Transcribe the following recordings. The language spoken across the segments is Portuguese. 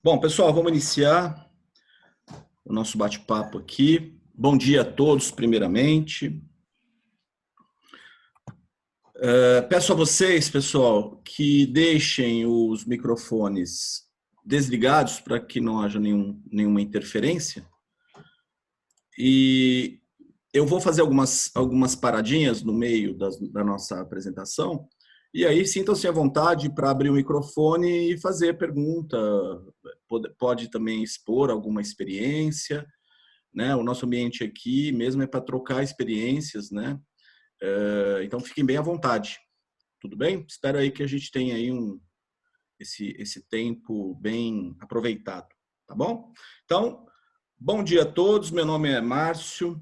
Bom, pessoal, vamos iniciar o nosso bate-papo aqui. Bom dia a todos, primeiramente. Peço a vocês, pessoal, que deixem os microfones desligados para que não haja nenhuma interferência. E eu vou fazer algumas paradinhas no meio da nossa apresentação. E aí, sintam-se à vontade para abrir o microfone e fazer pergunta. Pode também expor alguma experiência, né? O nosso ambiente aqui mesmo é para trocar experiências, né? Então fiquem bem à vontade, tudo bem? Espero aí que a gente tenha aí esse tempo bem aproveitado, tá bom? Então, bom dia a todos, meu nome é Márcio,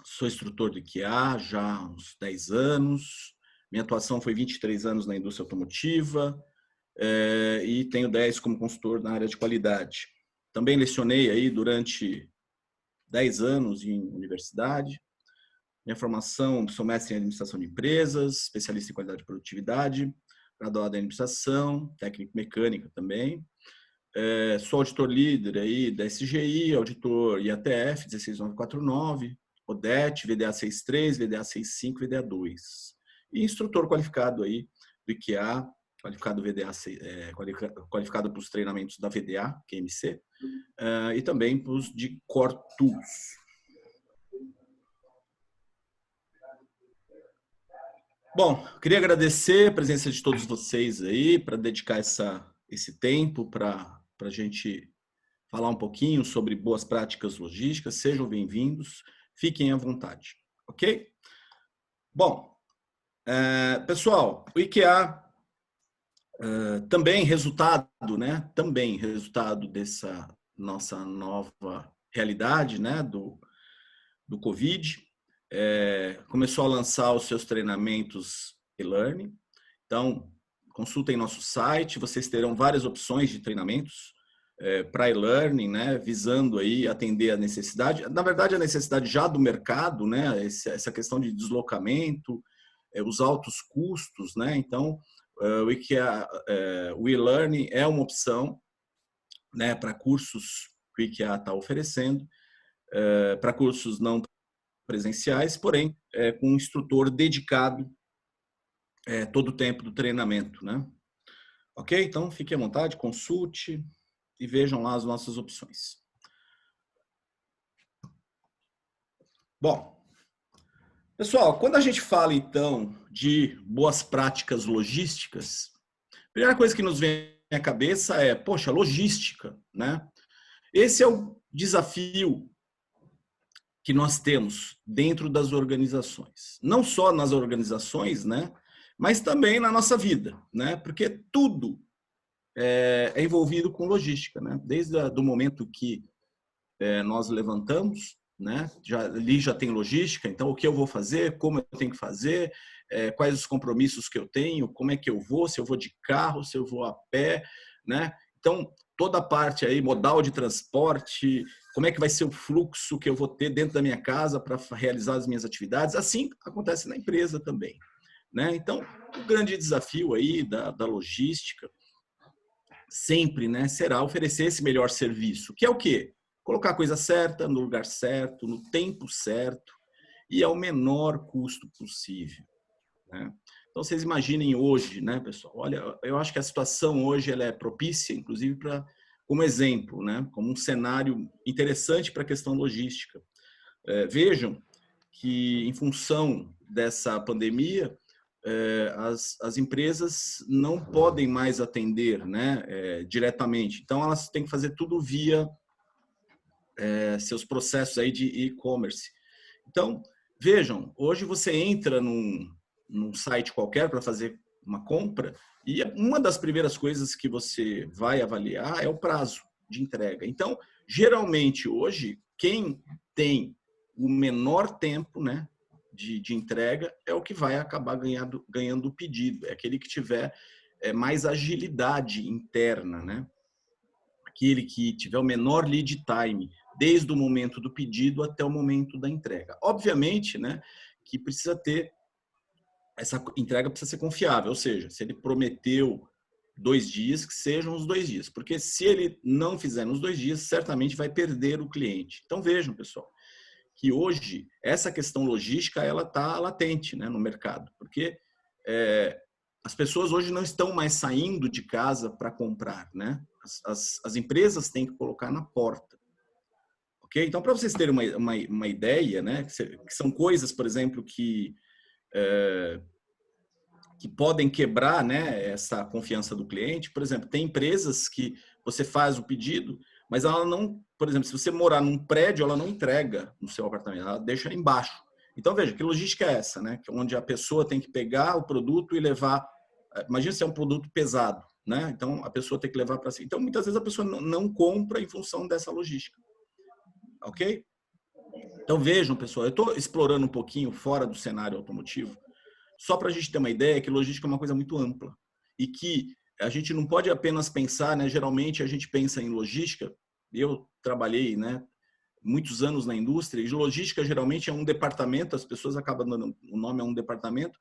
sou instrutor de IKEA já há uns 10 anos, minha atuação foi 23 anos na indústria automotiva e tenho 10 como consultor na área de qualidade. Também lecionei aí durante 10 anos em universidade. Minha formação, sou mestre em administração de empresas, especialista em qualidade e produtividade, graduado em administração, técnico mecânica também. Sou auditor líder aí da SGI, auditor IATF 16949, ODET, VDA 63, VDA 65, VDA 2. E instrutor qualificado aí do IKEA, qualificado VDA, qualificado para os treinamentos da VDA, QMC, e também para os de Core Tools. Bom, queria agradecer a presença de todos vocês aí para dedicar esse tempo para a gente falar um pouquinho sobre boas práticas logísticas. Sejam bem-vindos, fiquem à vontade, ok? Bom, pessoal, o IKEA também resultado, né? Também resultado dessa nossa nova realidade, né? Do Covid. Começou a lançar os seus treinamentos e-learning. Então, consultem nosso site, vocês terão várias opções de treinamentos para e-learning, né, visando aí atender a necessidade, na verdade a necessidade já do mercado, né, essa questão de deslocamento, os altos custos, né, então o e-learning é uma opção, né, para cursos que o IKEA está oferecendo, para cursos não presenciais, porém com um instrutor dedicado todo o tempo do treinamento, né? Ok? Então, fique à vontade, consulte e vejam lá as nossas opções. Bom, pessoal, quando a gente fala, então, de boas práticas logísticas, a primeira coisa que nos vem à cabeça é, poxa, logística, né? Esse é o desafio que nós temos dentro das organizações. Não só nas organizações, né? Mas também na nossa vida, né? Porque tudo é envolvido com logística, né? Desde o momento que nós levantamos, né? Ali já tem logística, então o que eu vou fazer, como eu tenho que fazer, quais os compromissos que eu tenho, como é que eu vou, se eu vou de carro, se eu vou a pé, né? Então, toda a parte aí, modal de transporte, como é que vai ser o fluxo que eu vou ter dentro da minha casa para realizar as minhas atividades, assim acontece na empresa também, né? Então, o grande desafio aí da logística sempre, né, será oferecer esse melhor serviço, que é o quê? Colocar a coisa certa, no lugar certo, no tempo certo e ao menor custo possível, né? Então, vocês imaginem hoje, né, pessoal? Olha, eu acho que a situação hoje ela é propícia, inclusive, como exemplo, né, como um cenário interessante para a questão logística. Vejam que, em função dessa pandemia, as empresas não podem mais atender, né, diretamente. Então, elas têm que fazer tudo via seus processos aí de e-commerce. Então, vejam, hoje você entra num site qualquer para fazer uma compra e uma das primeiras coisas que você vai avaliar é o prazo de entrega. Então, geralmente, hoje, quem tem o menor tempo, né, de entrega é o que vai acabar ganhando o pedido, é aquele que tiver mais agilidade interna, né? Aquele que tiver o menor lead time, desde o momento do pedido até o momento da entrega. Obviamente, né, que precisa ter, essa entrega precisa ser confiável, ou seja, se ele prometeu 2 dias, que sejam os 2 dias. Porque se ele não fizer nos 2 dias, certamente vai perder o cliente. Então vejam, pessoal, que hoje essa questão logística ela está latente, né, no mercado. Porque as pessoas hoje não estão mais saindo de casa para comprar, né? As empresas têm que colocar na porta. Ok? Então, para vocês terem uma ideia, né? Que são coisas, por exemplo, que podem quebrar, né, essa confiança do cliente. Por exemplo, tem empresas que você faz o pedido, mas ela não, por exemplo, se você morar num prédio, ela não entrega no seu apartamento, ela deixa embaixo. Então, veja, que logística é essa, né? Onde a pessoa tem que pegar o produto e levar. Imagina se é um produto pesado, né? Então, a pessoa tem que levar para si. Então, muitas vezes a pessoa não compra em função dessa logística. Ok? Então, vejam, pessoal, eu estou explorando um pouquinho fora do cenário automotivo, só para a gente ter uma ideia que logística é uma coisa muito ampla e que a gente não pode apenas pensar, né? Geralmente a gente pensa em logística. Eu trabalhei, né, muitos anos na indústria e logística geralmente é um departamento. As pessoas acabam dando o nome a um departamento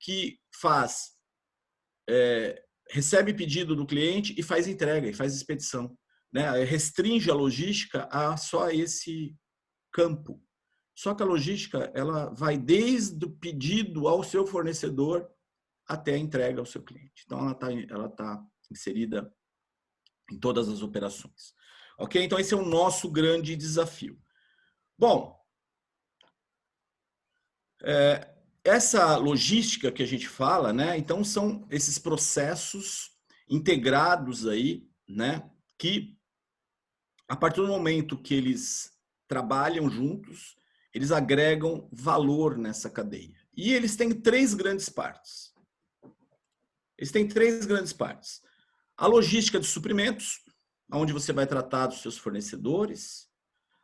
que faz, recebe pedido do cliente e faz entrega e faz expedição, né? Restringe a logística a só esse campo. Só que a logística, ela vai desde o pedido ao seu fornecedor até a entrega ao seu cliente. Então, ela tá inserida em todas as operações. Ok? Então, esse é o nosso grande desafio. Bom, essa logística que a gente fala, né? Então, são esses processos integrados aí, né? Que, a partir do momento que eles trabalham juntos, eles agregam valor nessa cadeia. E eles têm 3 grandes partes. Eles têm 3 grandes partes. A logística de suprimentos, onde você vai tratar dos seus fornecedores.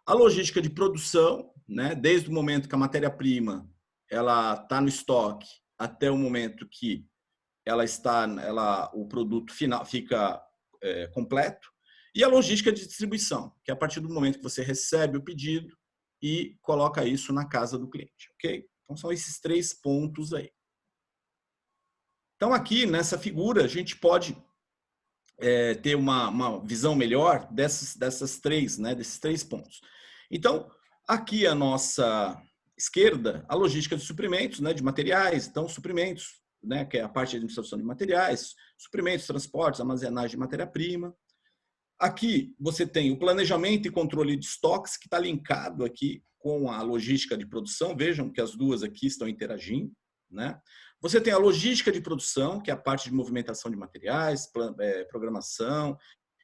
A logística de produção, né? Desde o momento que a matéria-prima ela está no estoque até o momento que o produto final fica completo. E a logística de distribuição, que é a partir do momento que você recebe o pedido e coloca isso na casa do cliente, ok? Então, são esses 3 pontos aí. Então, aqui nessa figura, a gente pode ter uma visão melhor desses 3, né, desses 3 pontos. Então, aqui à nossa esquerda, a logística de suprimentos, né, de materiais. Então, suprimentos, né, que é a parte de administração de materiais, suprimentos, transportes, armazenagem de matéria-prima. Aqui você tem o planejamento e controle de estoques, que está linkado aqui com a logística de produção. Vejam que as duas aqui estão interagindo, né? Você tem a logística de produção, que é a parte de movimentação de materiais, programação,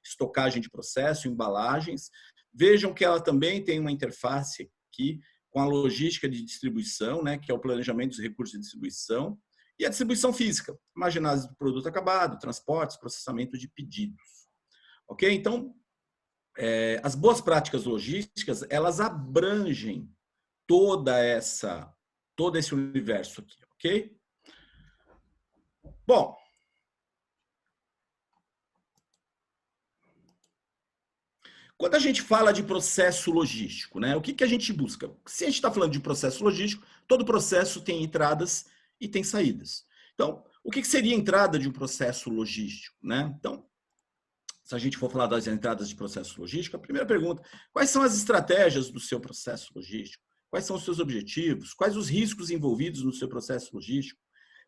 estocagem de processo, embalagens. Vejam que ela também tem uma interface aqui com a logística de distribuição, né, que é o planejamento dos recursos de distribuição, e a distribuição física, imaginagem do produto acabado, transportes, processamento de pedidos. Ok? Então, as boas práticas logísticas, elas abrangem todo esse universo aqui, ok? Bom, quando a gente fala de processo logístico, né, o que a gente busca? Se a gente está falando de processo logístico, todo processo tem entradas e tem saídas. Então, o que seria a entrada de um processo logístico, né? Então, se a gente for falar das entradas de processo logístico, a primeira pergunta: quais são as estratégias do seu processo logístico? Quais são os seus objetivos? Quais os riscos envolvidos no seu processo logístico?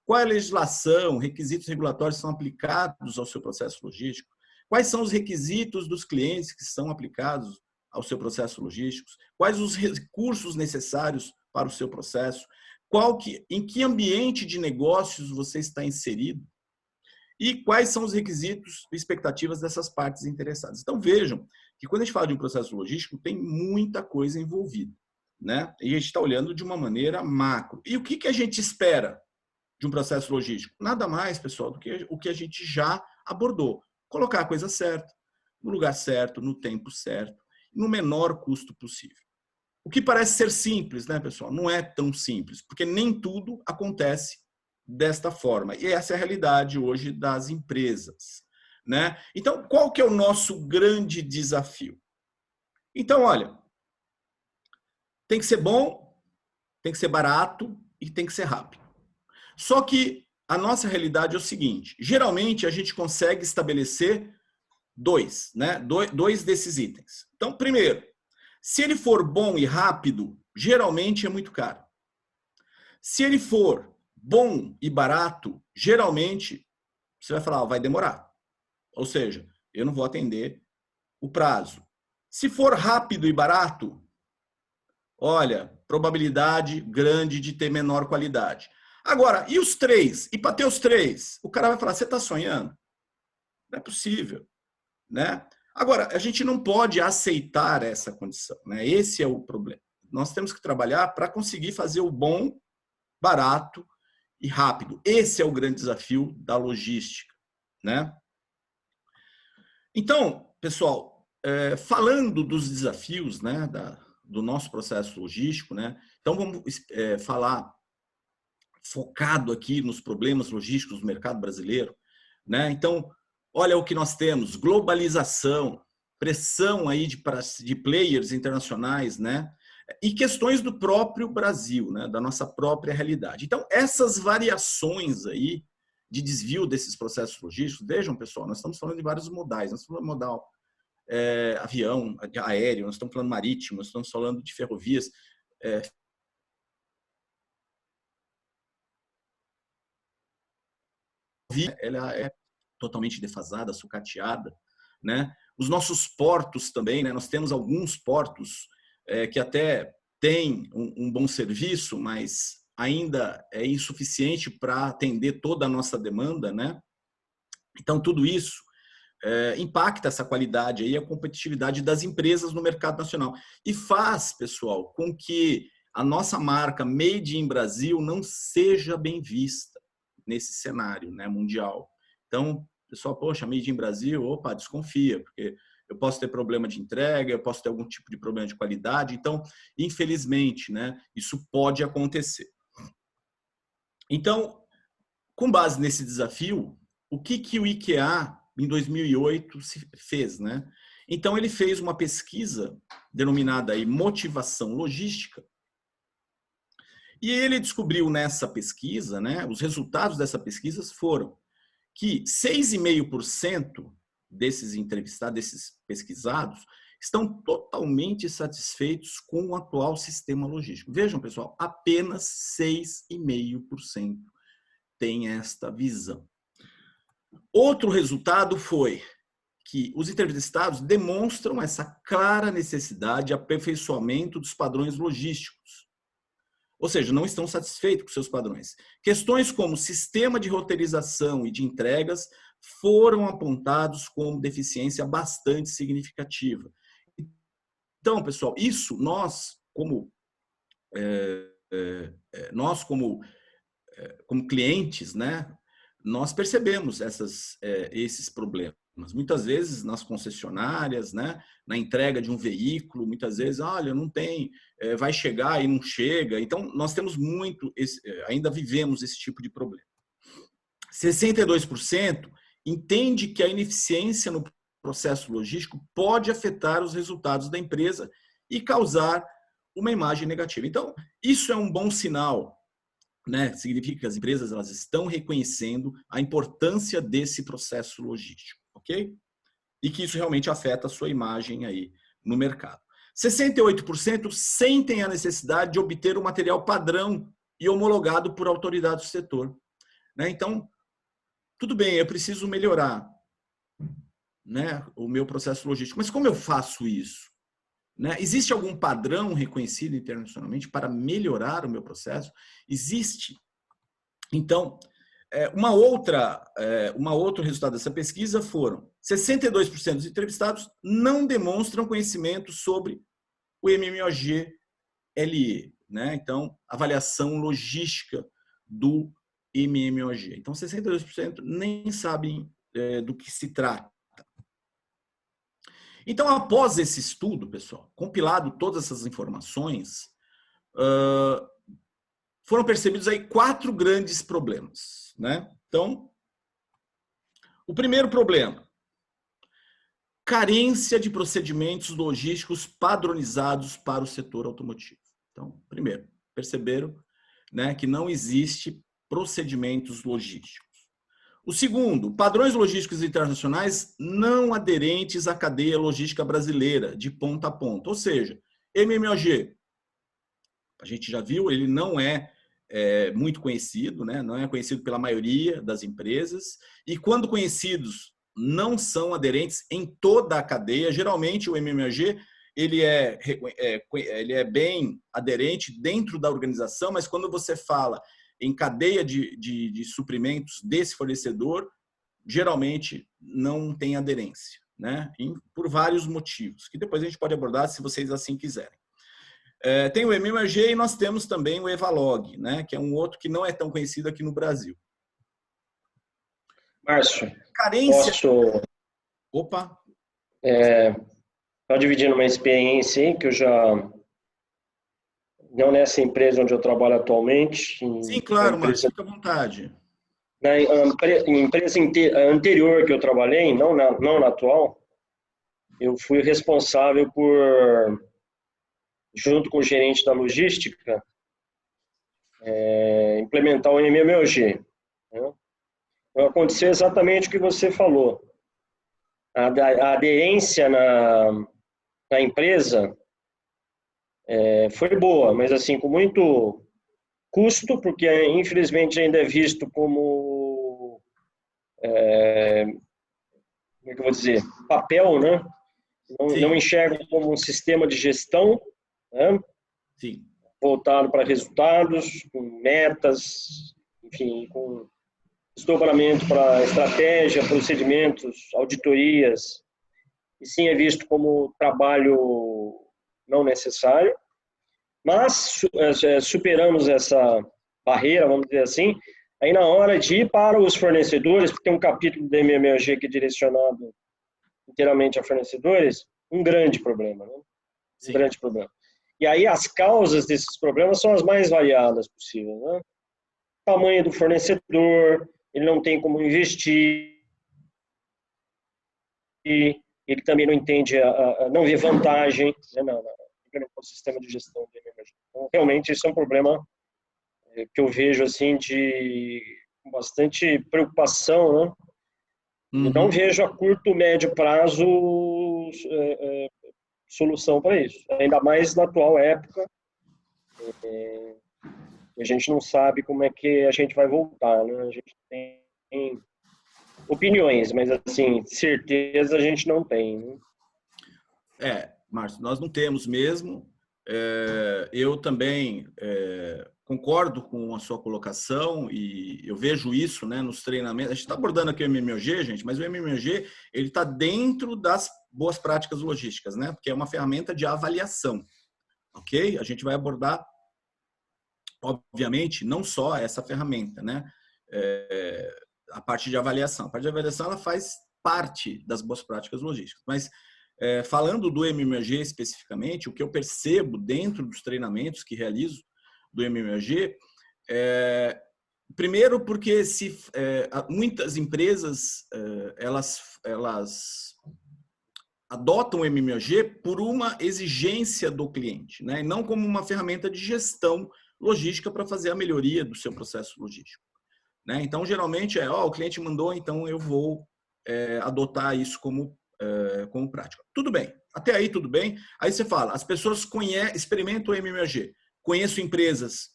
Qual é a legislação, requisitos regulatórios são aplicados ao seu processo logístico? Quais são os requisitos dos clientes que são aplicados ao seu processo logístico? Quais os recursos necessários para o seu processo? Em que ambiente de negócios você está inserido? E quais são os requisitos e expectativas dessas partes interessadas. Então, vejam que quando a gente fala de um processo logístico, tem muita coisa envolvida, né? E a gente está olhando de uma maneira macro. E o que a gente espera de um processo logístico? Nada mais, pessoal, do que o que a gente já abordou. Colocar a coisa certa, no lugar certo, no tempo certo, no menor custo possível. O que parece ser simples, né, pessoal? Não é tão simples, porque nem tudo acontece desta forma. E essa é a realidade hoje das empresas, né? Então, qual que é o nosso grande desafio? Então, olha, tem que ser bom, tem que ser barato e tem que ser rápido. Só que a nossa realidade é o seguinte, geralmente a gente consegue estabelecer dois, né? Dois desses itens. Então, primeiro, se ele for bom e rápido, geralmente é muito caro. Se ele for bom e barato, geralmente você vai falar, vai demorar. Ou seja, eu não vou atender o prazo. Se for rápido e barato, olha, probabilidade grande de ter menor qualidade. Agora, e os três? E para ter os três? O cara vai falar, você está sonhando? Não é possível, né? Agora, a gente não pode aceitar essa condição, né? Esse é o problema. Nós temos que trabalhar para conseguir fazer o bom, barato e rápido. Esse é o grande desafio da logística, né? Então, pessoal, falando dos desafios, né, do nosso processo logístico, né? Então vamos falar focado aqui nos problemas logísticos do mercado brasileiro, né? Então, olha o que nós temos: globalização, pressão aí de players internacionais, né? E questões do próprio Brasil, né? Da nossa própria realidade. Então, essas variações aí de desvio desses processos logísticos, vejam, pessoal, nós estamos falando de vários modais, nós estamos falando de modal avião, aéreo, nós estamos falando marítimo, nós estamos falando de ferrovias, ela é totalmente defasada, sucateada, né? Os nossos portos também, né? Nós temos alguns portos que até têm um bom serviço, mas ainda é insuficiente para atender toda a nossa demanda, né? Então, tudo isso impacta essa qualidade e a competitividade das empresas no mercado nacional. E faz, pessoal, com que a nossa marca Made in Brasil não seja bem vista nesse cenário, né, mundial. Então, pessoal, poxa, Made in Brasil, opa, desconfia, porque eu posso ter problema de entrega, eu posso ter algum tipo de problema de qualidade. Então, infelizmente, né, isso pode acontecer. Então, com base nesse desafio, o que o IKEA, em 2008, se fez, né? Então, ele fez uma pesquisa denominada aí motivação logística, e ele descobriu nessa pesquisa, né, os resultados dessa pesquisa foram que 6,5% desses entrevistados, desses pesquisados, estão totalmente satisfeitos com o atual sistema logístico. Vejam, pessoal, apenas 6,5% tem esta visão. Outro resultado foi que os entrevistados demonstram essa clara necessidade de aperfeiçoamento dos padrões logísticos. Ou seja, não estão satisfeitos com seus padrões. Questões como sistema de roteirização e de entregas foram apontados como deficiência bastante significativa. Então, pessoal, isso nós como clientes, né, nós percebemos esses problemas. Muitas vezes nas concessionárias, né, na entrega de um veículo, muitas vezes, olha, não tem, vai chegar e não chega. Então, nós temos ainda vivemos esse tipo de problema. 62% entende que a ineficiência no processo logístico pode afetar os resultados da empresa e causar uma imagem negativa. Então, isso é um bom sinal, né? Significa que as empresas elas estão reconhecendo a importância desse processo logístico, ok? E que isso realmente afeta a sua imagem aí no mercado. 68% sentem a necessidade de obter um material padrão e homologado por autoridades do setor, né? Então, tudo bem, eu preciso melhorar, né, o meu processo logístico, mas como eu faço isso? Né? Existe algum padrão reconhecido internacionalmente para melhorar o meu processo? Existe. Então, outro resultado dessa pesquisa foram 62% dos entrevistados não demonstram conhecimento sobre o MMOG-LE, né? Então, avaliação logística do MMOG. Então, 62% nem sabem do que se trata. Então, após esse estudo, pessoal, compilado todas essas informações, foram percebidos aí 4 grandes problemas, né? Então, o primeiro problema, carência de procedimentos logísticos padronizados para o setor automotivo. Então, primeiro, perceberam, né, que não existe procedimentos logísticos. O segundo, padrões logísticos internacionais não aderentes à cadeia logística brasileira, de ponta a ponta. Ou seja, MMOG, a gente já viu, ele não é muito conhecido, né? Não é conhecido pela maioria das empresas, e quando conhecidos, não são aderentes em toda a cadeia. Geralmente o MMOG ele é bem aderente dentro da organização, mas quando você fala em cadeia de suprimentos desse fornecedor, geralmente não tem aderência, né? Por vários motivos, que depois a gente pode abordar se vocês assim quiserem. Tem o MMG e nós temos também o Evalog, né? Que é um outro que não é tão conhecido aqui no Brasil. Márcio, Carência... posso... Opa! Estou dividindo uma experiência aí que eu já... Não nessa empresa onde eu trabalho atualmente. Sim, claro, Márcio, fica à vontade. Na empresa anterior que eu trabalhei, não na atual, eu fui responsável por, junto com o gerente da logística, implementar o MMOG. Né? Então, aconteceu exatamente o que você falou. A aderência na empresa foi boa, mas assim, com muito custo, porque infelizmente ainda é visto como, como é que eu vou dizer, papel, né? Não enxergam como um sistema de gestão, né? Sim. Voltado para resultados, com metas, enfim, com desdobramento para estratégia, procedimentos, auditorias, e sim é visto como trabalho não necessário, mas superamos essa barreira, vamos dizer assim, aí na hora de ir para os fornecedores, porque tem um capítulo do MMOG que é direcionado inteiramente a fornecedores, um grande problema, né? Um grande problema. E aí as causas desses problemas são as mais variadas possíveis, né? Tamanho do fornecedor, ele não tem como investir, ele também não entende, não vê vantagem, né, no sistema de gestão do MMOG. Então, realmente, isso é um problema que eu vejo assim com bastante preocupação, né? E não vejo a curto, médio prazo solução para isso. Ainda mais na atual época, a gente não sabe como é que a gente vai voltar, né? A gente tem opiniões, mas assim, certeza a gente não tem, né? Márcio, nós não temos mesmo. Eu também concordo com a sua colocação e eu vejo isso, né, nos treinamentos. A gente está abordando aqui o MMOG, gente, mas o MMOG ele está dentro das boas práticas logísticas, né? Porque é uma ferramenta de avaliação, ok? A gente vai abordar, obviamente, não só essa ferramenta, né? A parte de avaliação. A parte de avaliação ela faz parte das boas práticas logísticas, mas falando do MMOG especificamente, o que eu percebo dentro dos treinamentos que realizo do MMOG, primeiro porque muitas empresas elas adotam o MMOG por uma exigência do cliente, né? E não como uma ferramenta de gestão logística para fazer a melhoria do seu processo logístico, né? Então, geralmente o cliente mandou, então eu vou adotar isso como prática. Tudo bem, até aí tudo bem. Aí você fala, as pessoas experimentam o MMOG. Conheço empresas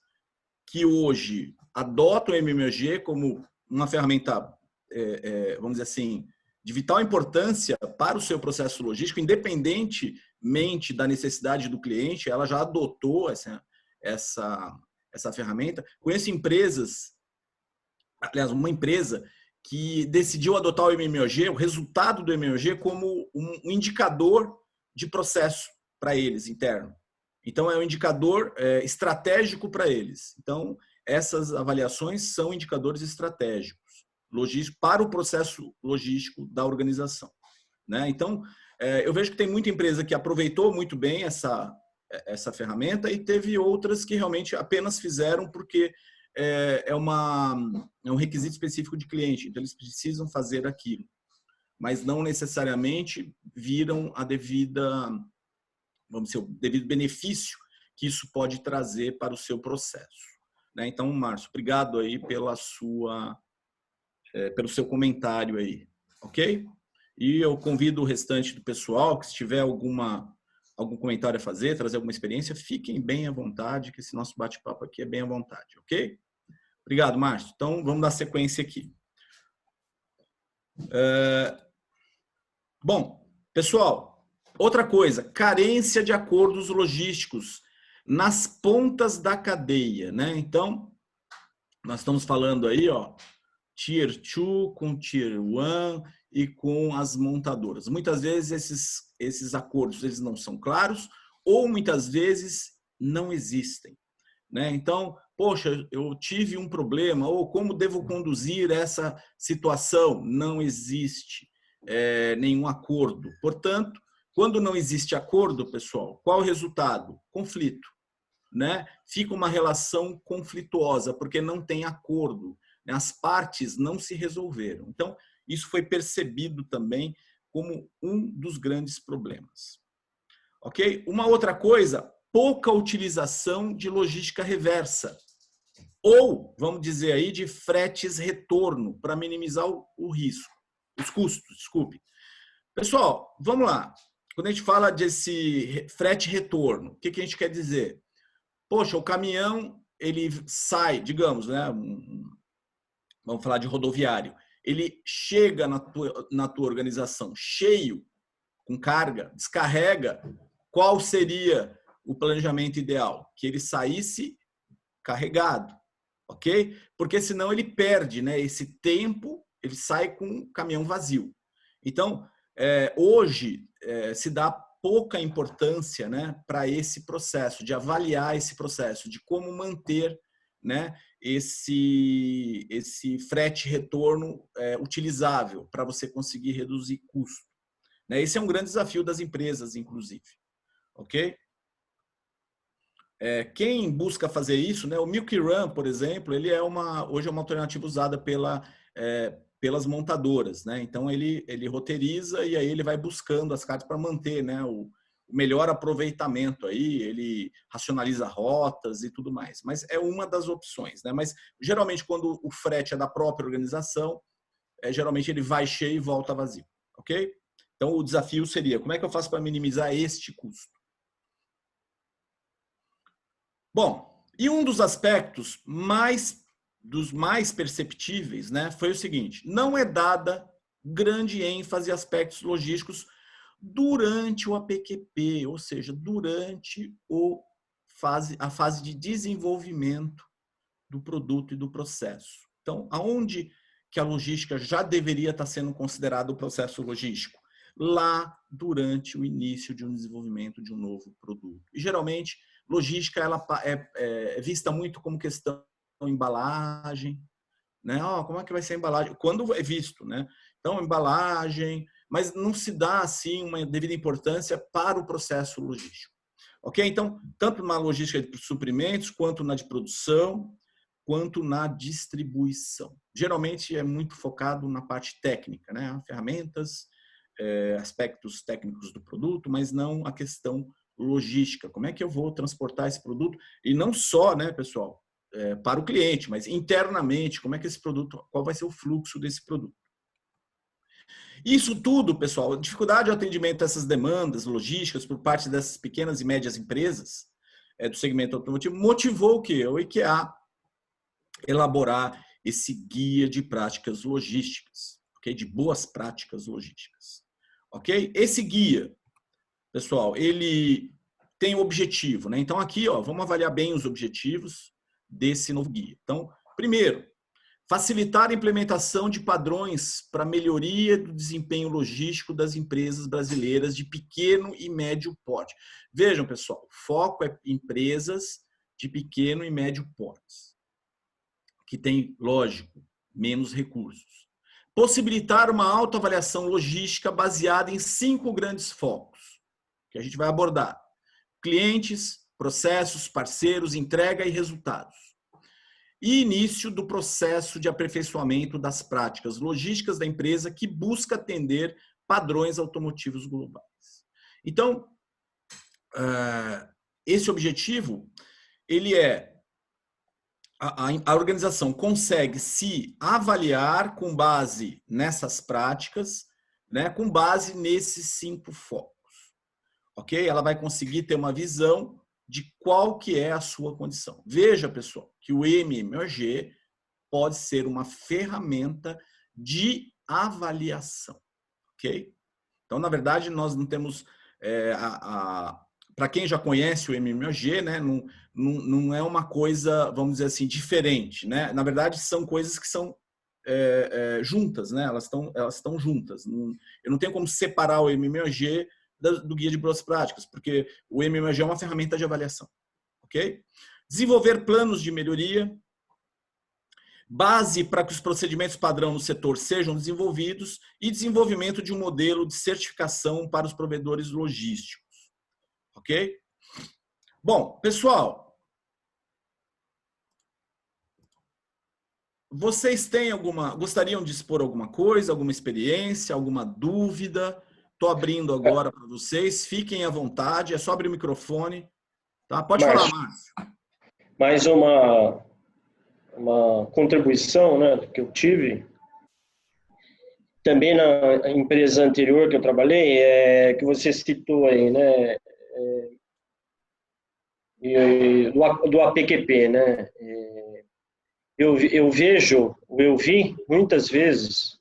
que hoje adotam o MMOG como uma ferramenta, vamos dizer assim, de vital importância para o seu processo logístico, independentemente da necessidade do cliente, ela já adotou essa ferramenta. Conheço empresas, aliás, uma empresa que decidiu adotar o MMOG, o resultado do MMOG, como um indicador de processo para eles, interno. Então, é um indicador estratégico para eles. Então, essas avaliações são indicadores estratégicos, logísticos, para o processo logístico da organização, né? Então, eu vejo que tem muita empresa que aproveitou muito bem essa ferramenta e teve outras que realmente apenas fizeram porque é um requisito específico de cliente, então eles precisam fazer aquilo, mas não necessariamente viram a devida, vamos dizer, o devido benefício que isso pode trazer para o seu processo, né? Então, Márcio, obrigado aí pelo seu comentário aí, ok? E eu convido o restante do pessoal, que se tiver algum comentário a fazer, trazer alguma experiência, fiquem bem à vontade, que esse nosso bate-papo aqui é bem à vontade, ok? Obrigado, Márcio. Então, vamos dar sequência aqui. Bom, pessoal, outra coisa, carência de acordos logísticos nas pontas da cadeia, né? Então, nós estamos falando aí, ó, Tier 2 com Tier 1 e com as montadoras. Muitas vezes esses acordos eles não são claros ou muitas vezes não existem, né? Então, poxa, eu tive um problema ou como devo conduzir essa situação? Não existe nenhum acordo. Portanto, quando não existe acordo, pessoal, qual o resultado? Conflito, né? Fica uma relação conflituosa porque não tem acordo. As partes não se resolveram. Então, isso foi percebido também como um dos grandes problemas. Ok? Uma outra coisa, pouca utilização de logística reversa. Ou, vamos dizer aí, de fretes retorno, para minimizar o risco, os custos, desculpe. Pessoal, vamos lá. Quando a gente fala desse frete retorno, o que a gente quer dizer? Poxa, o caminhão, ele sai, digamos, né? Vamos falar de rodoviário. Ele chega na tua organização cheio, com carga, descarrega. Qual seria o planejamento ideal? Que ele saísse carregado, ok? Porque senão ele perde, né? Esse tempo, ele sai com o caminhão vazio. Então, hoje se dá pouca importância, né, para esse processo, de avaliar esse processo, de como manter, né, esse frete retorno utilizável para você conseguir reduzir custo. Né? Esse é um grande desafio das empresas, inclusive. Ok? Quem busca fazer isso, né, o Milk Run, por exemplo, ele hoje é uma alternativa usada pelas montadoras, né? Então ele roteiriza e aí ele vai buscando as cartas para manter, né, o melhor aproveitamento aí, ele racionaliza rotas e tudo mais. Mas é uma das opções, né? Mas geralmente quando o frete é da própria organização, geralmente ele vai cheio e volta vazio, ok? Então o desafio seria, como é que eu faço para minimizar este custo? Bom, e um dos aspectos dos mais perceptíveis, né, foi o seguinte: não é dada grande ênfase a aspectos logísticos durante o APQP, ou seja, durante a fase de desenvolvimento do produto e do processo. Então, aonde que a logística já deveria estar sendo considerado o processo logístico? Lá durante o início de um desenvolvimento de um novo produto. E geralmente logística ela é vista muito como questão de embalagem, né? Como é que vai ser a embalagem? Quando é visto, né? Então, embalagem, mas não se dá assim uma devida importância para o processo logístico. Ok? Então, tanto na logística de suprimentos, quanto na de produção, quanto na distribuição. Geralmente é muito focado na parte técnica, né? Ferramentas, aspectos técnicos do produto, mas não a questão logística. Como é que eu vou transportar esse produto? E não só, né, pessoal, para o cliente, mas internamente, como é que esse produto, qual vai ser o fluxo desse produto? Isso tudo, pessoal, a dificuldade de atendimento a essas demandas logísticas por parte dessas pequenas e médias empresas do segmento automotivo motivou o quê? O IKEA elaborar esse guia de práticas logísticas, ok? De boas práticas logísticas, ok? Esse guia, pessoal, ele tem o objetivo, né? Então aqui, ó, vamos avaliar bem os objetivos desse novo guia. Então, primeiro, facilitar a implementação de padrões para melhoria do desempenho logístico das empresas brasileiras de pequeno e médio porte. Vejam, pessoal, o foco é empresas de pequeno e médio porte, que tem, lógico, menos recursos. Possibilitar uma autoavaliação logística baseada em 5 grandes focos, que a gente vai abordar: clientes, processos, parceiros, entrega e resultados. E início do processo de aperfeiçoamento das práticas logísticas da empresa que busca atender padrões automotivos globais. Então, esse objetivo, ele é a organização consegue se avaliar com base nessas práticas, né, com base nesses 5 focos. Ok? Ela vai conseguir ter uma visão de qual que é a sua condição. Veja, pessoal, que o MMOG pode ser uma ferramenta de avaliação. Ok? Então, na verdade, nós não temos... para quem já conhece o MMOG, né, não é uma coisa, vamos dizer assim, diferente. Né? Na verdade, são coisas que são juntas, né? Elas estão juntas. Eu não tenho como separar o MMOG do Guia de Boas Práticas, porque o MMOG é uma ferramenta de avaliação. Ok? Desenvolver planos de melhoria, base para que os procedimentos padrão no setor sejam desenvolvidos e desenvolvimento de um modelo de certificação para os provedores logísticos. Ok? Bom, pessoal, vocês gostariam de expor alguma coisa, alguma experiência, alguma dúvida? Estou abrindo agora para vocês, fiquem à vontade, é só abrir o microfone. Tá? Pode falar, Márcio. Mais uma contribuição, né, que eu tive, também na empresa anterior que eu trabalhei, que você citou aí, né, do APQP, né, eu vi muitas vezes,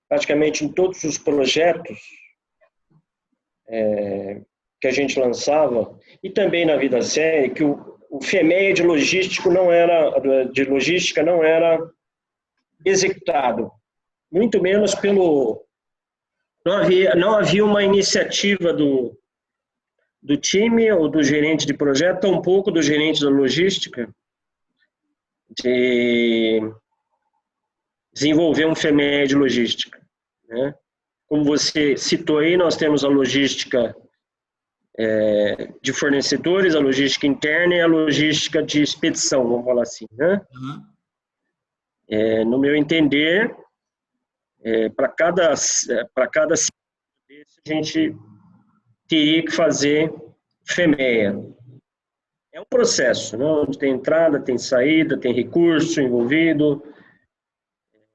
praticamente em todos os projetos que a gente lançava, e também na vida séria, que o FEMEA de logística não era executado, muito menos não havia uma iniciativa do time ou do gerente de projeto, tampouco do gerente da logística, de desenvolver um FEMEA de logística, né? Como você citou aí, nós temos a logística de fornecedores, a logística interna e a logística de expedição, vamos falar assim, né? No meu entender, para cada a gente teria que fazer FEMEA. É um processo, né? Onde tem entrada, tem saída, tem recurso envolvido,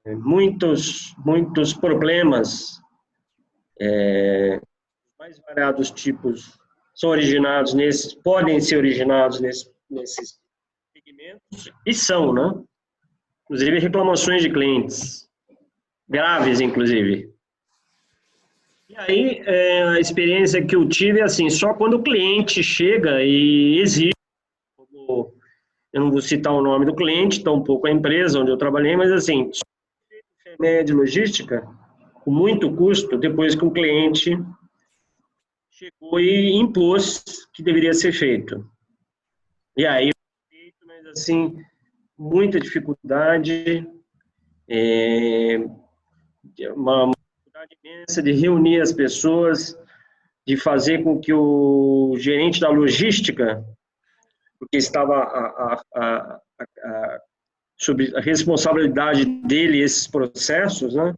muitos problemas, mais variados tipos podem ser originados nesses segmentos, e são, né? Inclusive reclamações de clientes, graves, inclusive. E aí, a experiência que eu tive é assim, só quando o cliente chega e exige, eu não vou citar o nome do cliente, tampouco a empresa onde eu trabalhei, mas assim, FEMEA de logística, com muito custo, depois que o cliente chegou e impôs que deveria ser feito. E aí, mas assim, muita dificuldade, uma dificuldade imensa de reunir as pessoas, de fazer com que o gerente da logística, porque estava sob a responsabilidade dele esses processos, né?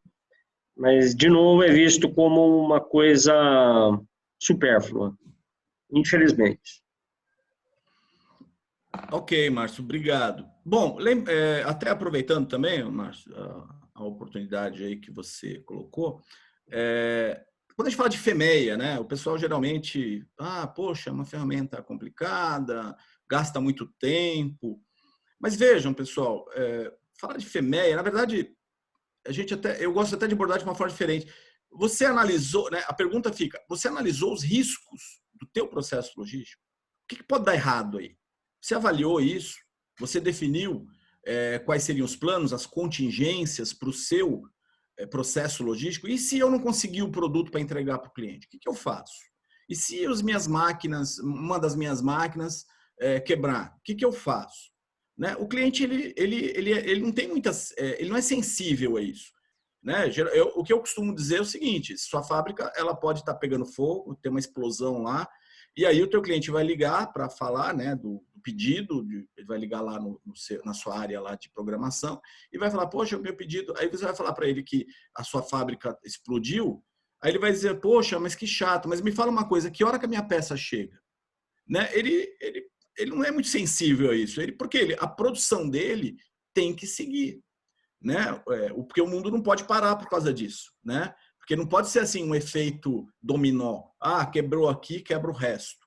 Mas, de novo, é visto como uma coisa supérflua, infelizmente. Ok, Márcio, obrigado. Bom, até aproveitando também, Márcio, a oportunidade aí que você colocou, quando a gente fala de FEMEA, né, o pessoal geralmente, poxa, é uma ferramenta complicada, gasta muito tempo. Mas vejam, pessoal, falar de FEMEA, na verdade, eu gosto até de abordar de uma forma diferente. Você analisou, né, a pergunta fica, você analisou os riscos do teu processo logístico? O que pode dar errado aí? Você avaliou isso? Você definiu quais seriam os planos, as contingências para o seu processo logístico? E se eu não conseguir o produto para entregar para o cliente, o que eu faço? E se uma das minhas máquinas quebrar, o que eu faço? Né? O cliente ele não tem ele não é sensível a isso. Né? O que eu costumo dizer é o seguinte: sua fábrica ela pode estar pegando fogo, ter uma explosão lá, e aí o teu cliente vai ligar para falar, né, do pedido, ele vai ligar lá na sua área lá de programação e vai falar, poxa, o meu pedido, aí você vai falar para ele que a sua fábrica explodiu, aí ele vai dizer, poxa, mas que chato, mas me fala uma coisa, que hora que a minha peça chega? Né? Ele ele não é muito sensível a isso. Porque a produção dele tem que seguir, né? Porque o mundo não pode parar por causa disso, né? Porque não pode ser assim um efeito dominó. Ah, quebrou aqui, quebra o resto.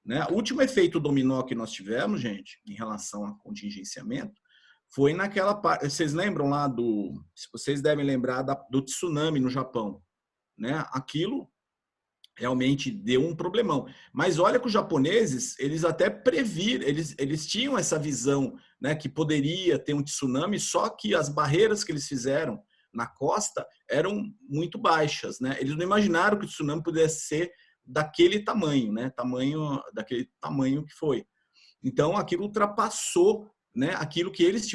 Né? O último efeito dominó que nós tivemos, gente, em relação a contingenciamento, foi naquela parte. Vocês lembram lá do. Vocês devem lembrar do tsunami no Japão. Né? Aquilo realmente deu um problemão. Mas olha que os japoneses, eles até previram, eles tinham essa visão, né, que poderia ter um tsunami, só que as barreiras que eles fizeram na costa eram muito baixas. Né? Eles não imaginaram que o tsunami pudesse ser daquele tamanho, né? Daquele tamanho que foi. Então, aquilo ultrapassou, né, aquilo que eles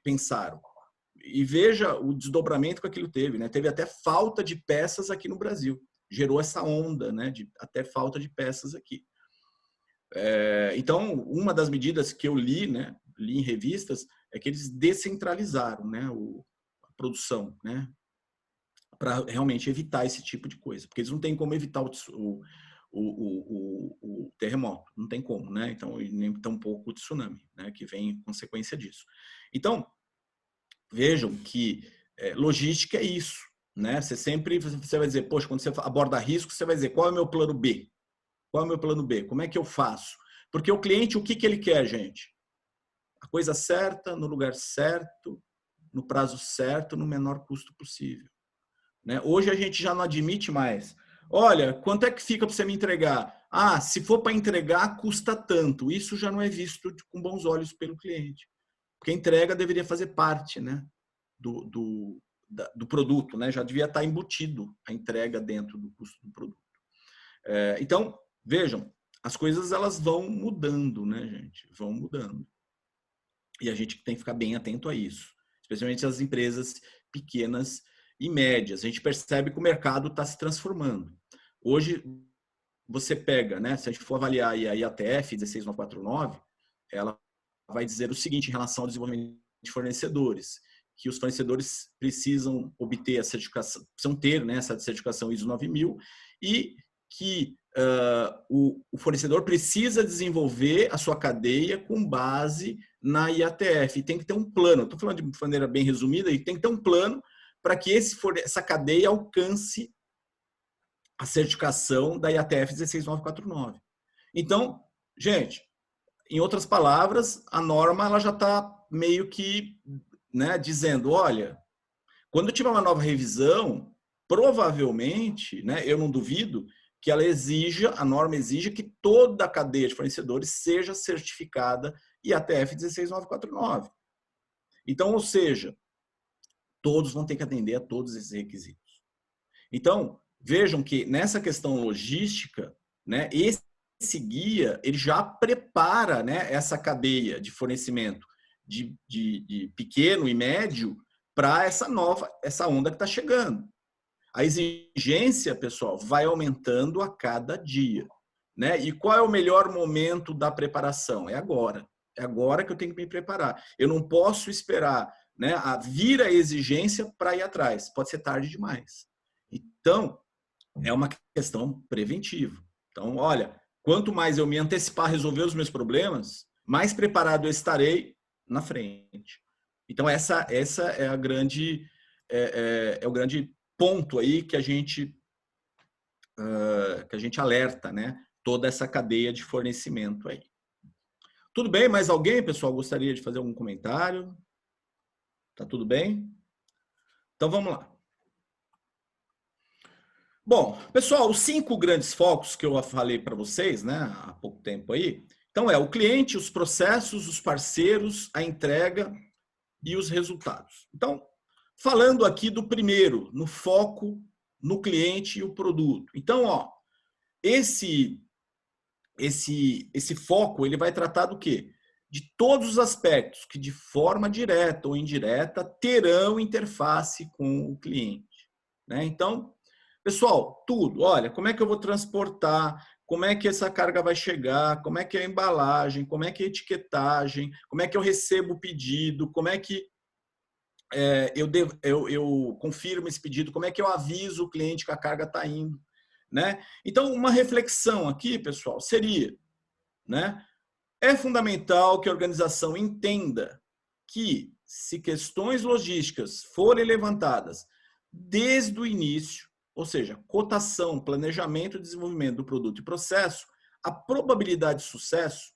pensaram. E veja o desdobramento que aquilo teve. Né? Teve até falta de peças aqui no Brasil. Gerou essa onda, né, de até falta de peças aqui. Então, uma das medidas que eu li, né, li em revistas, é que eles descentralizaram, né, a produção, né, para realmente evitar esse tipo de coisa, porque eles não têm como evitar o terremoto, não tem como, né? Então, nem tampouco o tsunami, né, que vem em consequência disso. Então, vejam que logística é isso. Né? Você vai dizer, poxa, quando você aborda risco, você vai dizer, qual é o meu plano B? Qual é o meu plano B? Como é que eu faço? Porque o cliente, o que ele quer, gente? A coisa certa, no lugar certo, no prazo certo, no menor custo possível. Né? Hoje a gente já não admite mais. Olha, quanto é que fica para você me entregar? Ah, se for para entregar, custa tanto. Isso já não é visto com bons olhos pelo cliente. Porque a entrega deveria fazer parte, né, do produto, né? Já devia estar embutido a entrega dentro do custo do produto. Então, vejam, as coisas elas vão mudando, né, gente? Vão mudando. E a gente tem que ficar bem atento a isso, especialmente as empresas pequenas e médias. A gente percebe que o mercado está se transformando. Hoje, você pega, né? Se a gente for avaliar a IATF 16949, ela vai dizer o seguinte em relação ao desenvolvimento de fornecedores, que os fornecedores precisam obter a certificação, precisam ter, né, essa certificação ISO 9000 e que o fornecedor precisa desenvolver a sua cadeia com base na IATF. Tem que ter um plano. Estou falando de maneira bem resumida, e tem que ter um plano para que essa cadeia alcance a certificação da IATF 16949. Então, gente, em outras palavras, a norma ela já está meio que, né, dizendo, olha, quando tiver uma nova revisão, provavelmente, né, eu não duvido que a norma exija que toda a cadeia de fornecedores seja certificada IATF 16949. Então, ou seja, todos vão ter que atender a todos esses requisitos. Então, vejam que nessa questão logística, né, esse guia ele já prepara, né, essa cadeia de fornecimento de pequeno e médio para essa onda que está chegando. A exigência, pessoal, vai aumentando a cada dia. Né? E qual é o melhor momento da preparação? É agora. É agora que eu tenho que me preparar. Eu não posso esperar, né, vir a exigência para ir atrás. Pode ser tarde demais. Então, é uma questão preventiva. Então, olha, quanto mais eu me antecipar a resolver os meus problemas, mais preparado eu estarei na frente. Então, essa é a grande é o grande ponto aí que a gente alerta, né? Toda essa cadeia de fornecimento aí. Tudo bem? Mais alguém, pessoal, gostaria de fazer algum comentário? Tá tudo bem? Então vamos lá. Bom, pessoal, os 5 grandes focos que eu falei para vocês, né, há pouco tempo aí. Então o cliente, os processos, os parceiros, a entrega e os resultados. Então, falando aqui do primeiro, no foco no cliente e o produto. Então, esse foco ele vai tratar do quê? De todos os aspectos que de forma direta ou indireta terão interface com o cliente. Né? Então, pessoal, tudo. Olha, como é que eu vou transportar? Como é que essa carga vai chegar? Como é que é a embalagem? Como é que é a etiquetagem? Como é que eu recebo o pedido? Como é que eu confirmo esse pedido? Como é que eu aviso o cliente que a carga está indo? Né? Então, uma reflexão aqui, pessoal, seria, né? É fundamental que a organização entenda que, se questões logísticas forem levantadas desde o início, ou seja, cotação, planejamento e desenvolvimento do produto e processo, a probabilidade de sucesso,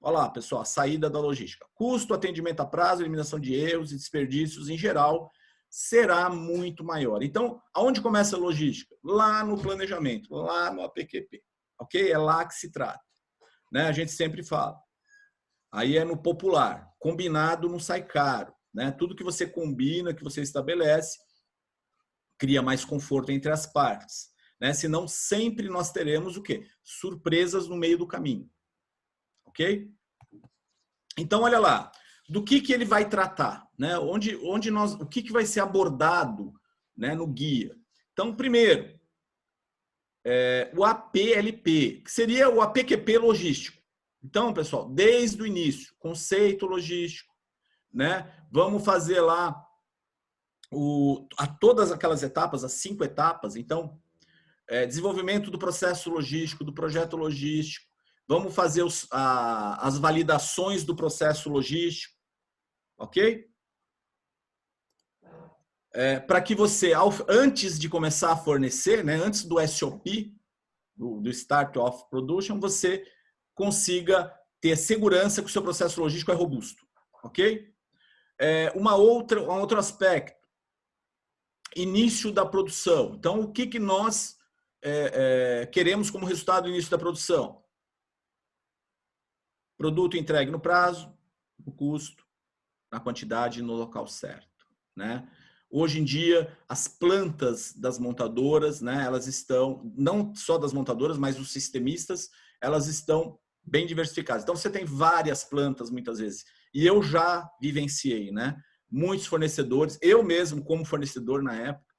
olha lá, pessoal, a saída da logística, custo, atendimento a prazo, eliminação de erros e desperdícios em geral, será muito maior. Então, aonde começa a logística? Lá no planejamento, lá no APQP, ok? É lá que se trata, né? A gente sempre fala. Aí é no popular, combinado não sai caro, né? Tudo que você combina, que você estabelece, cria mais conforto entre as partes, né? Senão sempre nós teremos o quê? Surpresas no meio do caminho, ok? Então, olha lá, do que ele vai tratar, né? Onde nós, o que vai ser abordado, né, no guia. Então, primeiro, o APLP, que seria o APQP logístico. Então, pessoal, desde o início, conceito logístico, né? Vamos fazer lá todas aquelas etapas, as 5 etapas. Então, desenvolvimento do processo logístico, do projeto logístico. Vamos fazer as validações do processo logístico, ok? Para que você, antes de começar a fornecer, né, antes do SOP, do Start of Production, você consiga ter segurança que o seu processo logístico é robusto, ok? Um outro aspecto, início da produção. Então, o que nós queremos como resultado do início da produção? Produto entregue no prazo, no custo, na quantidade e no local certo, né? Hoje em dia, as plantas das montadoras, né, elas estão, não só das montadoras, mas dos sistemistas, elas estão bem diversificadas. Então, você tem várias plantas, muitas vezes. E eu já vivenciei, né? Muitos fornecedores, eu mesmo como fornecedor na época,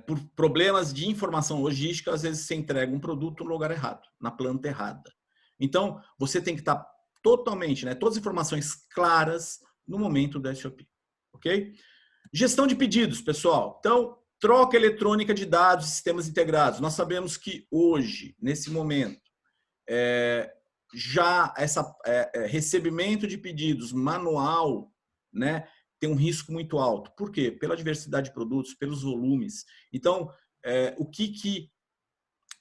por problemas de informação logística, às vezes você entrega um produto no lugar errado, na planta errada. Então, você tem que estar totalmente, né, todas as informações claras no momento do SOP, ok? Gestão de pedidos, pessoal. Então, troca eletrônica de dados e sistemas integrados. Nós sabemos que hoje, nesse momento, já recebimento de pedidos manual, né, tem um risco muito alto. Por quê? Pela diversidade de produtos, pelos volumes. Então, o que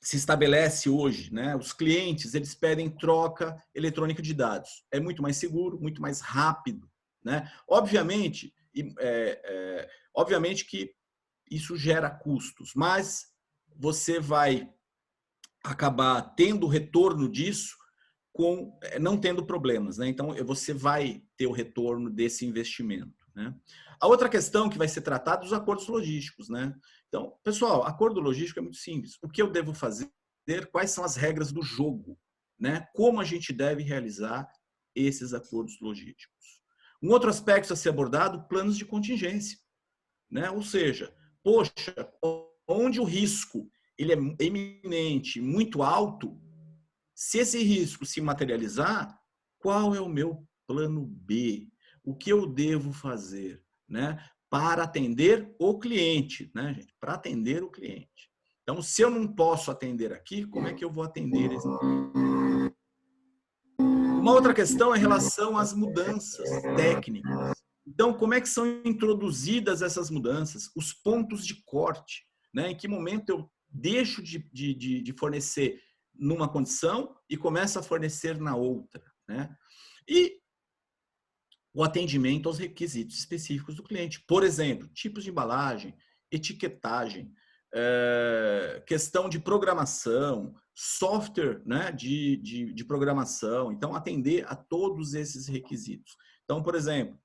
se estabelece hoje, né? Os clientes, eles pedem troca eletrônica de dados. É muito mais seguro, muito mais rápido, né? Obviamente que isso gera custos, mas você vai acabar tendo retorno disso não tendo problemas, né? Então, você vai ter o retorno desse investimento, né? A outra questão que vai ser tratada é os acordos logísticos, né? Então, pessoal, acordo logístico é muito simples. O que eu devo fazer? Quais são as regras do jogo, né? Como a gente deve realizar esses acordos logísticos. Um outro aspecto a ser abordado, planos de contingência, né? Ou seja, poxa, onde o risco ele é eminente, muito alto, se esse risco se materializar, qual é o meu plano B? O que eu devo fazer, né? Para atender o cliente, né, gente? Para atender o cliente. Então, se eu não posso atender aqui, como é que eu vou atender esse? Uma outra questão é em relação às mudanças técnicas. Então, como é que são introduzidas essas mudanças? Os pontos de corte, né? Em que momento eu deixo de fornecer numa condição e começo a fornecer na outra, né? E o atendimento aos requisitos específicos do cliente. Por exemplo, tipos de embalagem, etiquetagem, questão de programação, software, né, de programação. Então, atender a todos esses requisitos. Então, por exemplo,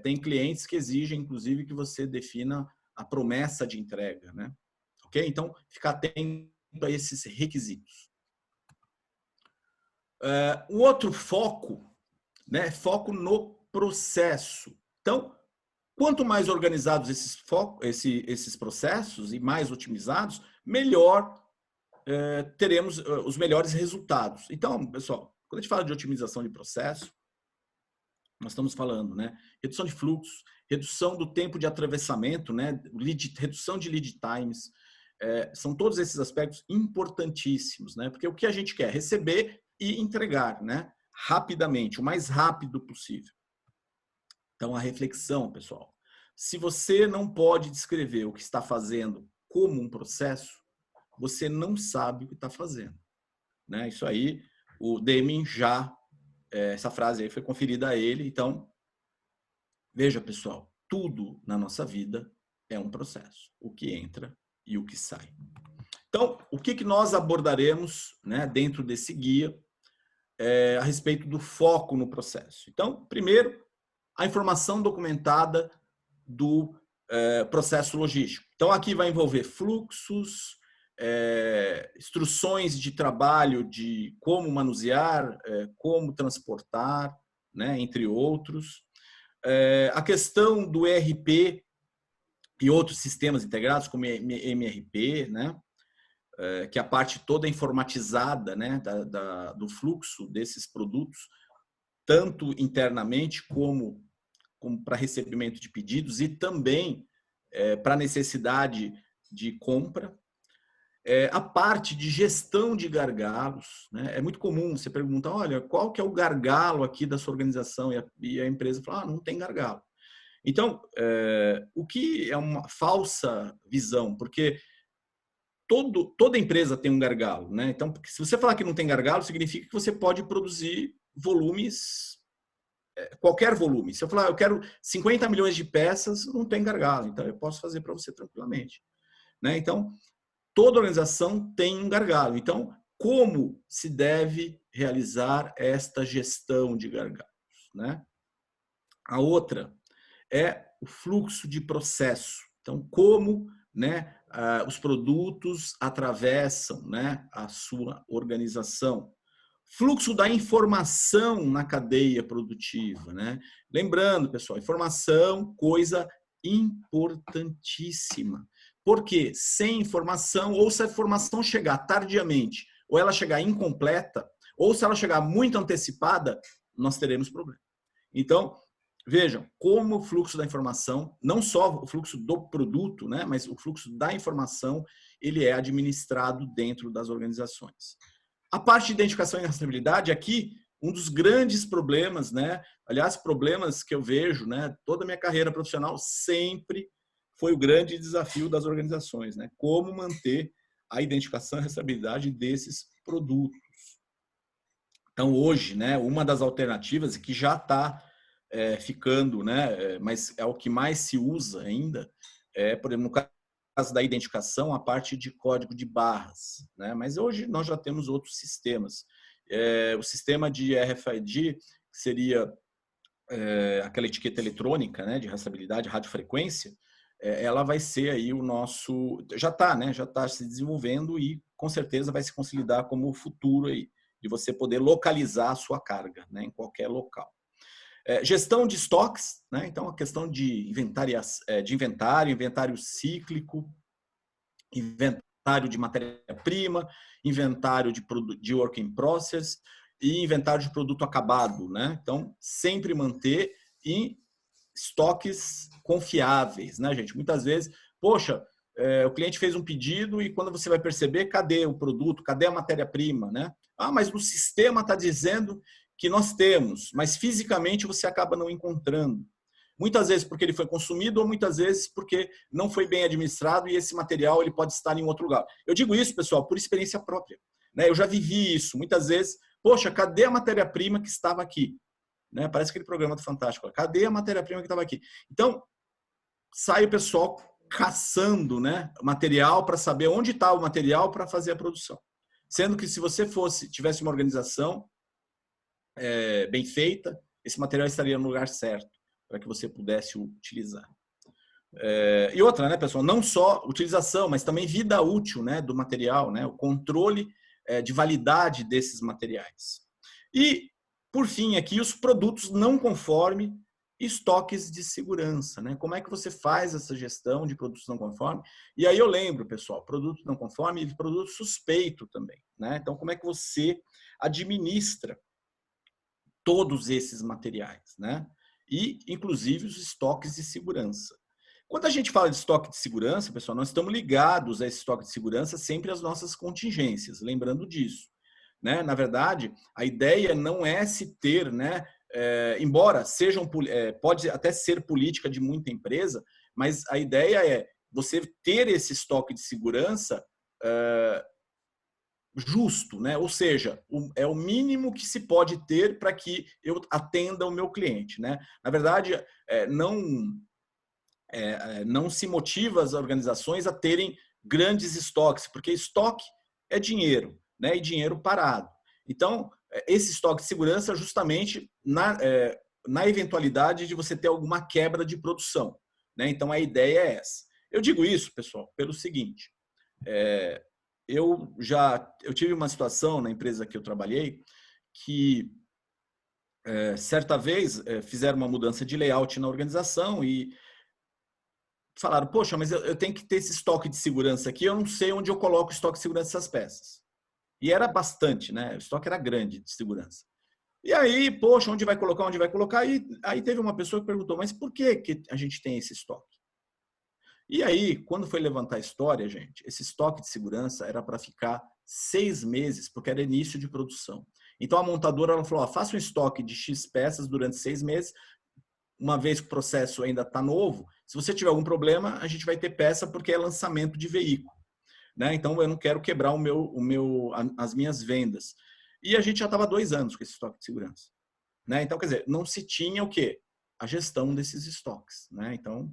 tem clientes que exigem, inclusive, que você defina a promessa de entrega, né? Ok? Então, ficar atento a esses requisitos. Um outro foco, né? Foco no processo. Então, quanto mais organizados esses processos e mais otimizados, melhor teremos os melhores resultados. Então, pessoal, quando a gente fala de otimização de processo, nós estamos falando, né? Redução de fluxo, redução do tempo de atravessamento, né? Redução de lead times, são todos esses aspectos importantíssimos, né? Porque o que a gente quer? Receber e entregar, né? Rapidamente, o mais rápido possível. Então, a reflexão, pessoal. Se você não pode descrever o que está fazendo como um processo, você não sabe o que está fazendo, né? Isso aí, o Deming já, essa frase aí foi conferida a ele. Então, veja, pessoal, tudo na nossa vida é um processo. O que entra e o que sai. Então, o que nós abordaremos, né, dentro desse guia a respeito do foco no processo? Então, primeiro, a informação documentada do processo logístico. Então, aqui vai envolver fluxos, instruções de trabalho de como manusear, como transportar, né, entre outros. A questão do ERP e outros sistemas integrados, como MRP, né, que é a parte toda informatizada, né, do fluxo desses produtos, tanto internamente como para recebimento de pedidos e também para necessidade de compra. A parte de gestão de gargalos, né? É muito comum você perguntar, olha, qual que é o gargalo aqui da sua organização? E a empresa fala, não tem gargalo. Então, o que é uma falsa visão, porque toda empresa tem um gargalo, né? Então, se você falar que não tem gargalo, significa que você pode produzir volumes, qualquer volume. Se eu falar, eu quero 50 milhões de peças, não tem gargalo, então eu posso fazer para você tranquilamente, né? Então, toda organização tem um gargalo. Então, como se deve realizar esta gestão de gargalos, né? A outra é o fluxo de processo. Então, como, né, os produtos atravessam, né, a sua organização. Fluxo da informação na cadeia produtiva, né? Lembrando, pessoal, informação, coisa importantíssima. Porque sem informação, ou se a informação chegar tardiamente, ou ela chegar incompleta, ou se ela chegar muito antecipada, nós teremos problema. Então, vejam como o fluxo da informação, não só o fluxo do produto, né, mas o fluxo da informação, ele é administrado dentro das organizações. A parte de identificação e rastreabilidade, aqui, um dos grandes problemas, né? Aliás, problemas que eu vejo, né? Toda a minha carreira profissional sempre foi o grande desafio das organizações, né? Como manter a identificação e rastreabilidade desses produtos. Então, hoje, né? Uma das alternativas que já está ficando, né? Mas é o que mais se usa ainda, por exemplo, no caso da identificação, a parte de código de barras, né? Mas hoje nós já temos outros sistemas. O sistema de RFID, que seria aquela etiqueta eletrônica, né, de rastreabilidade, radiofrequência, ela vai ser aí o nosso... Já está, né? Já está se desenvolvendo e com certeza vai se consolidar como o futuro aí, de você poder localizar a sua carga, né, em qualquer local. Gestão de estoques, né? Então a questão de inventário cíclico, inventário de matéria-prima, inventário de work in process e inventário de produto acabado, né? Então sempre manter em estoques confiáveis, né, gente? Muitas vezes, poxa, o cliente fez um pedido e quando você vai perceber, cadê o produto, cadê a matéria-prima, né? Ah, mas no sistema está dizendo que nós temos, mas fisicamente você acaba não encontrando. Muitas vezes porque ele foi consumido ou muitas vezes porque não foi bem administrado e esse material ele pode estar em outro lugar. Eu digo isso, pessoal, por experiência própria, né? Eu já vivi isso. Muitas vezes, poxa, cadê a matéria-prima que estava aqui? Né? Parece aquele programa do Fantástico. Cadê a matéria-prima que estava aqui? Então, sai o pessoal caçando, né, material para saber onde está o material para fazer a produção. Sendo que se você tivesse uma organização bem feita, esse material estaria no lugar certo para que você pudesse utilizar. E outra, né, pessoal, não só utilização, mas também vida útil, né, do material, né, o controle de validade desses materiais. E, por fim, aqui, os produtos não conforme estoques de segurança, né? Como é que você faz essa gestão de produtos não conforme? E aí eu lembro, pessoal, produto não conforme e produto suspeito também, né? Então, como é que você administra todos esses materiais, né? E, inclusive, os estoques de segurança. Quando a gente fala de estoque de segurança, pessoal, nós estamos ligados a esse estoque de segurança sempre às nossas contingências, lembrando disso, né? Na verdade, a ideia não é se ter, né? Embora sejam, pode até ser política de muita empresa, mas a ideia é você ter esse estoque de segurança justo, né? Ou seja, é o mínimo que se pode ter para que eu atenda o meu cliente, né? Na verdade, não se motiva as organizações a terem grandes estoques, porque estoque é dinheiro, né? E dinheiro parado. Então, esse estoque de segurança justamente na eventualidade de você ter alguma quebra de produção, né? Então, a ideia é essa. Eu digo isso, pessoal, pelo seguinte, eu tive uma situação na empresa que eu trabalhei que certa vez fizeram uma mudança de layout na organização e falaram, poxa, mas eu tenho que ter esse estoque de segurança aqui, eu não sei onde eu coloco o estoque de segurança dessas peças. E era bastante, né? O estoque era grande de segurança. E aí, poxa, onde vai colocar, onde vai colocar? E aí teve uma pessoa que perguntou, mas por que a gente tem esse estoque? E aí, quando foi levantar a história, gente, esse estoque de segurança era para ficar 6 meses, porque era início de produção. Então, a montadora ela falou, faça um estoque de X peças durante 6 meses, uma vez que o processo ainda está novo, se você tiver algum problema, a gente vai ter peça porque é lançamento de veículo, né? Então, eu não quero quebrar as minhas vendas. E a gente já estava 2 anos com esse estoque de segurança, né? Então, quer dizer, não se tinha o quê? A gestão desses estoques, né? Então,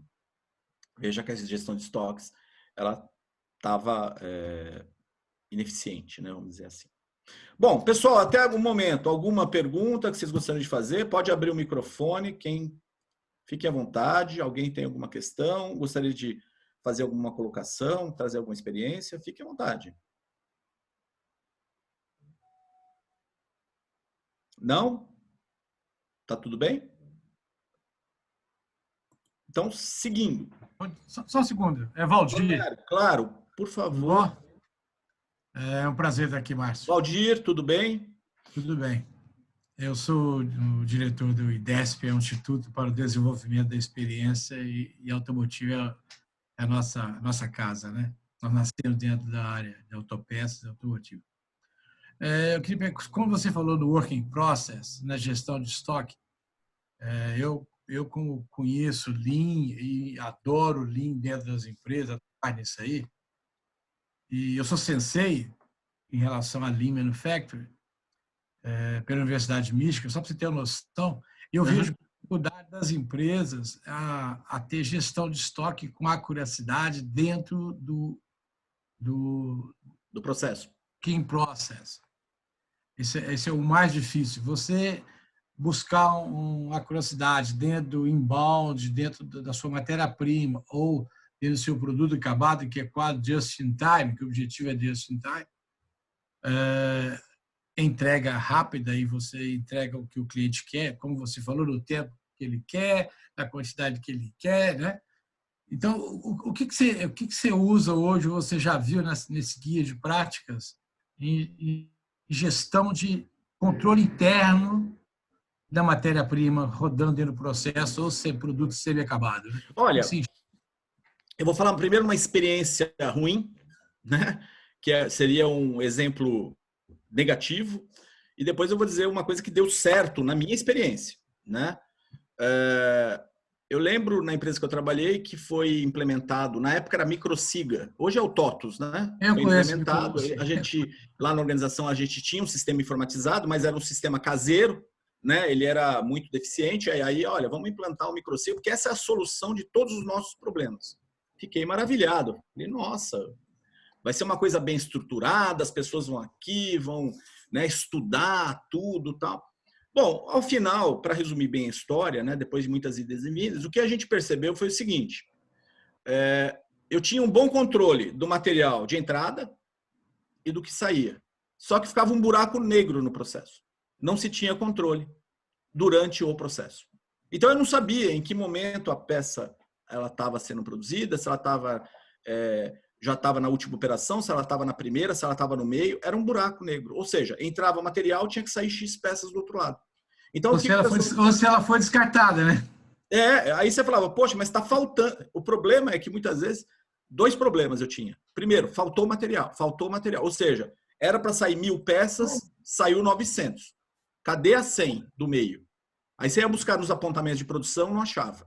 veja que a gestão de estoques, ela estava ineficiente, né? Vamos dizer assim. Bom, pessoal, até algum momento, alguma pergunta que vocês gostariam de fazer? Pode abrir o microfone, quem fique à vontade. Alguém tem alguma questão? Gostaria de fazer alguma colocação, trazer alguma experiência? Fique à vontade. Não? Tá tudo bem? Então, seguindo. Só um segundo. É Valdir. Claro, por favor. É um prazer estar aqui, Márcio. Valdir, tudo bem? Tudo bem. Eu sou o diretor do IDESP, é um Instituto para o Desenvolvimento da Experiência e Automotiva é a nossa casa, né? Nós nascemos dentro da área de autopeças e automotivo. Eu queria, como você falou do working process, na gestão de estoque, eu como conheço Lean e adoro Lean dentro das empresas, faz nisso aí, e eu sou sensei em relação a Lean Manufacturing, pela Universidade de Michigan, só para você ter uma noção, eu vejo dificuldade das empresas a ter gestão de estoque com acuracidade dentro do processo. Working process. Esse é o mais difícil. Você buscar uma acuracidade dentro do inbound, dentro da sua matéria-prima ou dentro do seu produto acabado, que é quase just in time, que o objetivo é just in time, entrega rápida e você entrega o que o cliente quer, como você falou, no tempo que ele quer, na quantidade que ele quer, né? Então, o que você usa hoje, você já viu nesse guia de práticas em gestão de controle interno da matéria-prima rodando dentro do processo ou ser produto semi-acabado? Né? Olha, eu vou falar primeiro uma experiência ruim, né? Que seria um exemplo negativo, e depois eu vou dizer uma coisa que deu certo na minha experiência, né? Eu lembro na empresa que eu trabalhei que foi implementado, na época era Microsiga, hoje é o TOTUS, né? Foi implementado, a gente, lá na organização a gente tinha um sistema informatizado, mas era um sistema caseiro, né? Ele era muito deficiente, aí olha, vamos implantar o Microsiga, porque essa é a solução de todos os nossos problemas. Fiquei maravilhado, falei, nossa, vai ser uma coisa bem estruturada, as pessoas vão aqui, vão, né, estudar tudo e tal. Bom, ao final, para resumir bem a história, né, depois de muitas idas e vindas, o que a gente percebeu foi o seguinte, eu tinha um bom controle do material de entrada e do que saía, só que ficava um buraco negro no processo. Não se tinha controle durante o processo. Então, eu não sabia em que momento a peça ela estava sendo produzida, se ela já estava na última operação, se ela estava na primeira, se ela estava no meio, era um buraco negro. Ou seja, entrava material, tinha que sair X peças do outro lado. Então, ou se ela foi descartada, né? Aí você falava, poxa, mas está faltando. O problema é que muitas vezes, 2 problemas eu tinha. Primeiro, faltou material. Ou seja, era para sair 1.000 peças, saiu 900. Cadê a 100 do meio? Aí você ia buscar nos apontamentos de produção, não achava.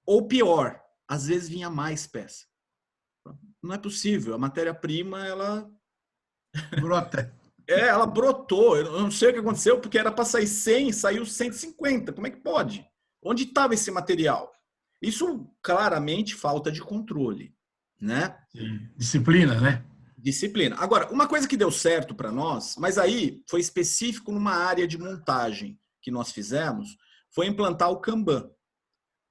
Ou pior, às vezes vinha mais peça. Não é possível. A matéria-prima, ela... Brota. Ela brotou. Eu não sei o que aconteceu, porque era para sair 100, saiu 150. Como é que pode? Onde estava esse material? Isso claramente falta de controle, né? Sim. Disciplina, né? Disciplina. Agora, uma coisa que deu certo para nós, mas aí foi específico numa área de montagem que nós fizemos, foi implantar o Kanban,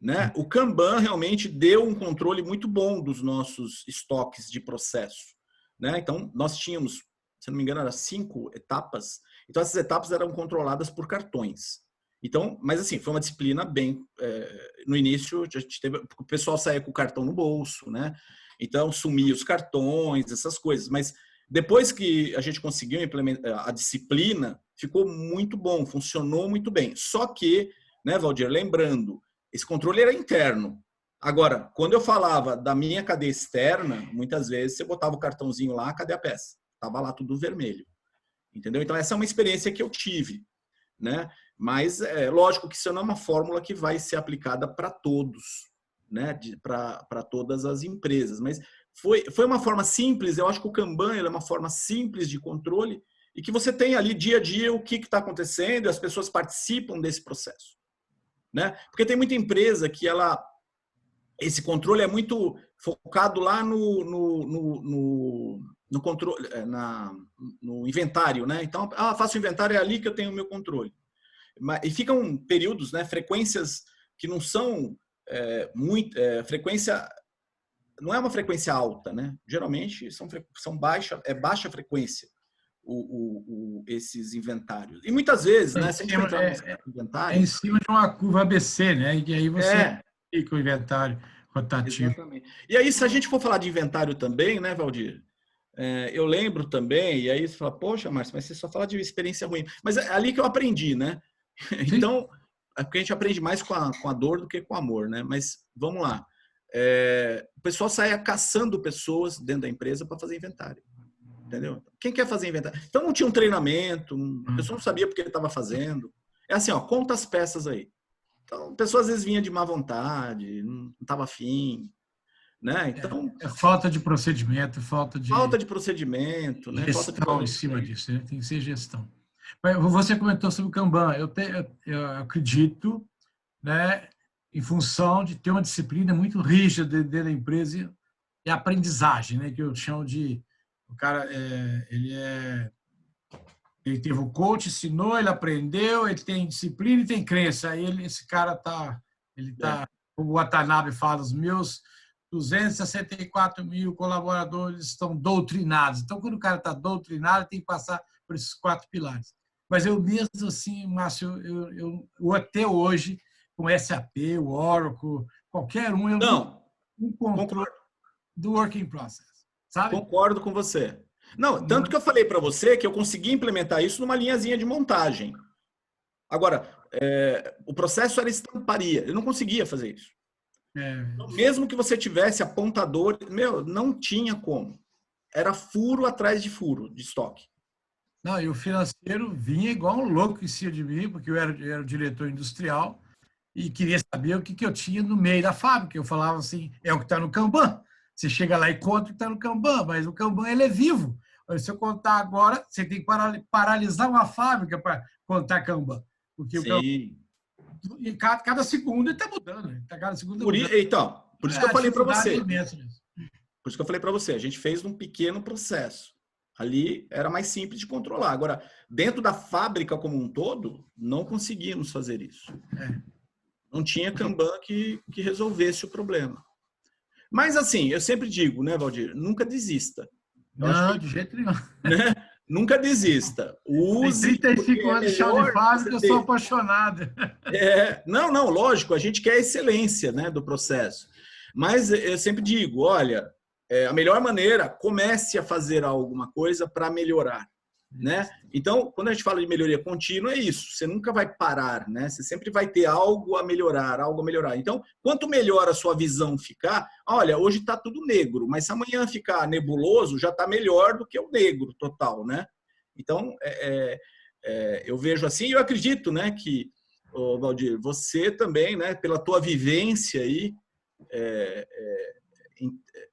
né? O Kanban realmente deu um controle muito bom dos nossos estoques de processo, né? Então, nós tínhamos, se não me engano, eram 5 etapas. Então, essas etapas eram controladas por cartões. Então, mas assim, foi uma disciplina bem... no início, a gente teve, o pessoal saía com o cartão no bolso, né? Então, sumia os cartões, essas coisas. Mas depois que a gente conseguiu implementar a disciplina, ficou muito bom, funcionou muito bem. Só que, né, Valdir, lembrando, esse controle era interno. Agora, quando eu falava da minha cadeia externa, muitas vezes você botava o cartãozinho lá, cadê a peça? Estava lá tudo vermelho. Entendeu? Então, essa é uma experiência que eu tive, né? Mas é lógico que isso não é uma fórmula que vai ser aplicada para todos, né? Para todas as empresas. Mas foi uma forma simples. Eu acho que o Kanban é uma forma simples de controle e que você tem ali dia a dia o que está acontecendo e as pessoas participam desse processo, né? Porque tem muita empresa que esse controle é muito focado lá no controle, no inventário, né? Então, faço o inventário, é ali que eu tenho o meu controle. E ficam períodos, né? Frequências que não são frequência, não é uma frequência alta, né? Geralmente são baixa frequência esses inventários. E muitas vezes, né? Se a gente for entrar no inventário, em cima de uma curva ABC, né? E aí você fica o inventário rotativo. Exatamente. E aí, se a gente for falar de inventário também, né, Valdir? Eu lembro também, e aí você fala, poxa, Márcio, mas você só fala de experiência ruim. Mas é ali que eu aprendi, né? Então, é porque a gente aprende mais com a dor do que com o amor, né? Mas vamos lá. O pessoal saia caçando pessoas dentro da empresa para fazer inventário. Entendeu? Quem quer fazer inventário? Então não tinha um treinamento, a pessoa não sabia porque ele estava fazendo. É assim, ó, conta as peças aí. Então, a pessoa às vezes vinha de má vontade, não estava afim, né? Então, falta de procedimento, falta de procedimento, né? Gestão falta de em cima disso, né? Tem que ser gestão. Você comentou sobre o Kanban. Eu acredito, né, em função de ter uma disciplina muito rígida dentro da empresa e aprendizagem, né, que eu chamo de o cara ele teve o coach, ensinou, ele aprendeu, ele tem disciplina e tem crença. Aí esse cara como o Watanabe fala, os meus 264 mil colaboradores estão doutrinados. Então, quando o cara está doutrinado, tem que passar por esses 4 pilares. Mas eu mesmo assim, Márcio, eu até hoje, com SAP, o Oracle, qualquer um, eu não controle do working process, sabe? Concordo com você. Não, tanto que eu falei para você que eu consegui implementar isso numa linhazinha de montagem. Agora, o processo era estamparia. Eu não conseguia fazer isso. Então, mesmo que você tivesse apontador, não tinha como. Era furo atrás de furo de estoque. Não, e o financeiro vinha igual um louco em cima de mim, porque eu era o diretor industrial e queria saber o que eu tinha no meio da fábrica. Eu falava assim, é o que está no Kanban. Você chega lá e conta o que está no Kanban, mas o Kanban ele é vivo. Se eu contar agora, você tem que paralisar uma fábrica para contar Kanban. Porque Sim. E cada segundo ele está mudando. Cada segundo Então, por isso que eu falei para você. Por isso que eu falei para você. A gente fez um pequeno processo. Ali era mais simples de controlar. Agora, dentro da fábrica como um todo, não conseguimos fazer isso. Não tinha Kanban que resolvesse o problema. Mas, assim, eu sempre digo, né, Valdir? Nunca desista. Não, de jeito nenhum. Né? Nunca desista. Use. Tem 35 anos de chão de fábrica, eu sou apaixonado. Não, lógico, a gente quer a excelência, né, do processo. Mas eu sempre digo, olha, a melhor maneira, comece a fazer alguma coisa para melhorar. né? Então, quando a gente fala de melhoria contínua, é isso. Você nunca vai parar, né? Você sempre vai ter algo a melhorar, algo a melhorar. Então, quanto melhor a sua visão ficar, olha, hoje está tudo negro, mas se amanhã ficar nebuloso, já está melhor do que o negro total, né? Então, eu vejo assim, e eu acredito, né, que, Valdir, você também, né, pela tua vivência aí,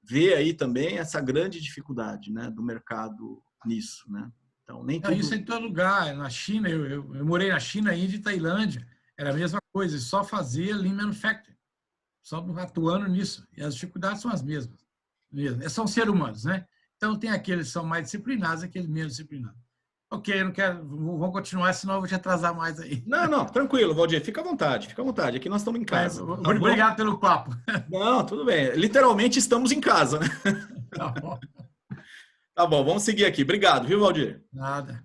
vê aí também essa grande dificuldade, né, do mercado nisso, né? Então, nem tudo... Isso em todo lugar. Na China, eu morei na China, Índia e Tailândia. Era a mesma coisa, só fazia lean manufacturing, só atuando nisso. E as dificuldades são as mesmas. São seres humanos, né? Então, tem aqueles que são mais disciplinados e aqueles menos disciplinados. Ok, eu não quero... Vamos continuar, senão eu vou te atrasar mais aí. Não, tranquilo, Valdir, fica à vontade, fica à vontade. Aqui nós estamos em casa. Tá, obrigado pelo papo. Não, tudo bem. Literalmente estamos em casa, né? Tá bom. Tá bom, vamos seguir aqui. Obrigado, viu, Valdir? Nada.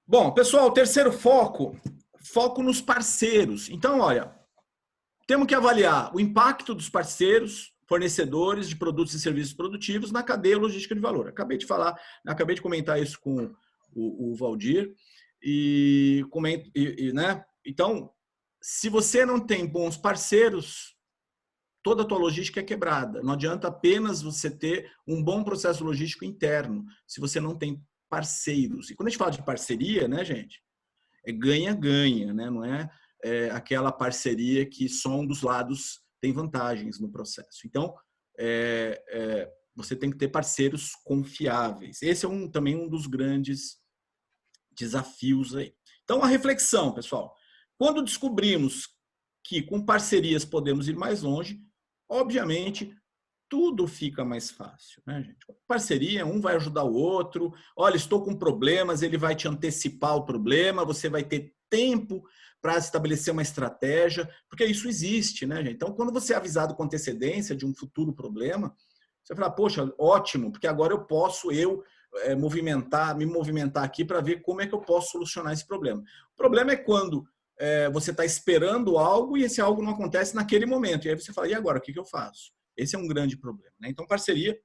Bom, pessoal, terceiro foco nos parceiros. Então, olha, temos que avaliar o impacto dos parceiros, fornecedores de produtos e serviços produtivos na cadeia logística de valor. Acabei de comentar isso com o Valdir né? Então, se você não tem bons parceiros, toda a tua logística é quebrada. Não adianta apenas você ter um bom processo logístico interno, se você não tem parceiros. E quando a gente fala de parceria, né, gente, é ganha-ganha, né? Não é aquela parceria que só um dos lados tem vantagens no processo. Então, você tem que ter parceiros confiáveis. Esse é também um dos grandes desafios aí. Então, a reflexão, pessoal. Quando descobrimos que com parcerias podemos ir mais longe, obviamente, tudo fica mais fácil, né, gente? Parceria, um vai ajudar o outro. Olha, estou com problemas, ele vai te antecipar o problema, você vai ter tempo para estabelecer uma estratégia, porque isso existe, né, gente? Então, quando você é avisado com antecedência de um futuro problema, você fala, poxa, ótimo, porque agora eu posso me movimentar aqui para ver como é que eu posso solucionar esse problema. O problema é quando você está esperando algo e esse algo não acontece naquele momento. E aí você fala, e agora, o que eu faço? Esse é um grande problema, né? Então, parceria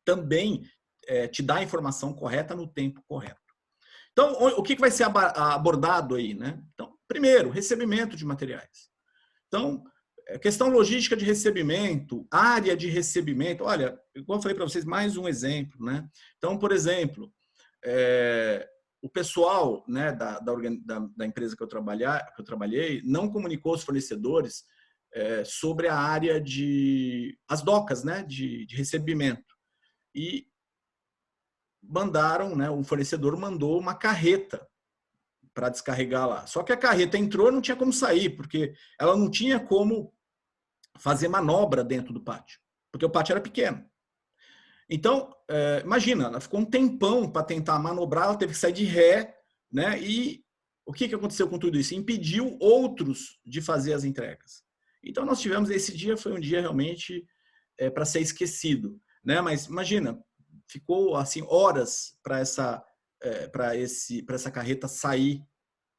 também te dá a informação correta no tempo correto. Então, o que vai ser abordado aí, né? Então, primeiro, recebimento de materiais. Então, questão logística de recebimento, área de recebimento. Olha, igual eu falei para vocês, mais um exemplo, né? Então, por exemplo, o pessoal, né, da empresa que eu trabalhei não comunicou aos fornecedores sobre a área as docas, né, de recebimento. E mandaram, né, o fornecedor mandou uma carreta para descarregar lá. Só que a carreta entrou e não tinha como sair, porque ela não tinha como fazer manobra dentro do pátio, porque o pátio era pequeno. Então, imagina, ela ficou um tempão para tentar manobrar, ela teve que sair de ré, né? E o que aconteceu com tudo isso? Impediu outros de fazer as entregas. Então, nós tivemos, esse dia foi um dia realmente para ser esquecido, né? Mas imagina, ficou assim horas para essa carreta sair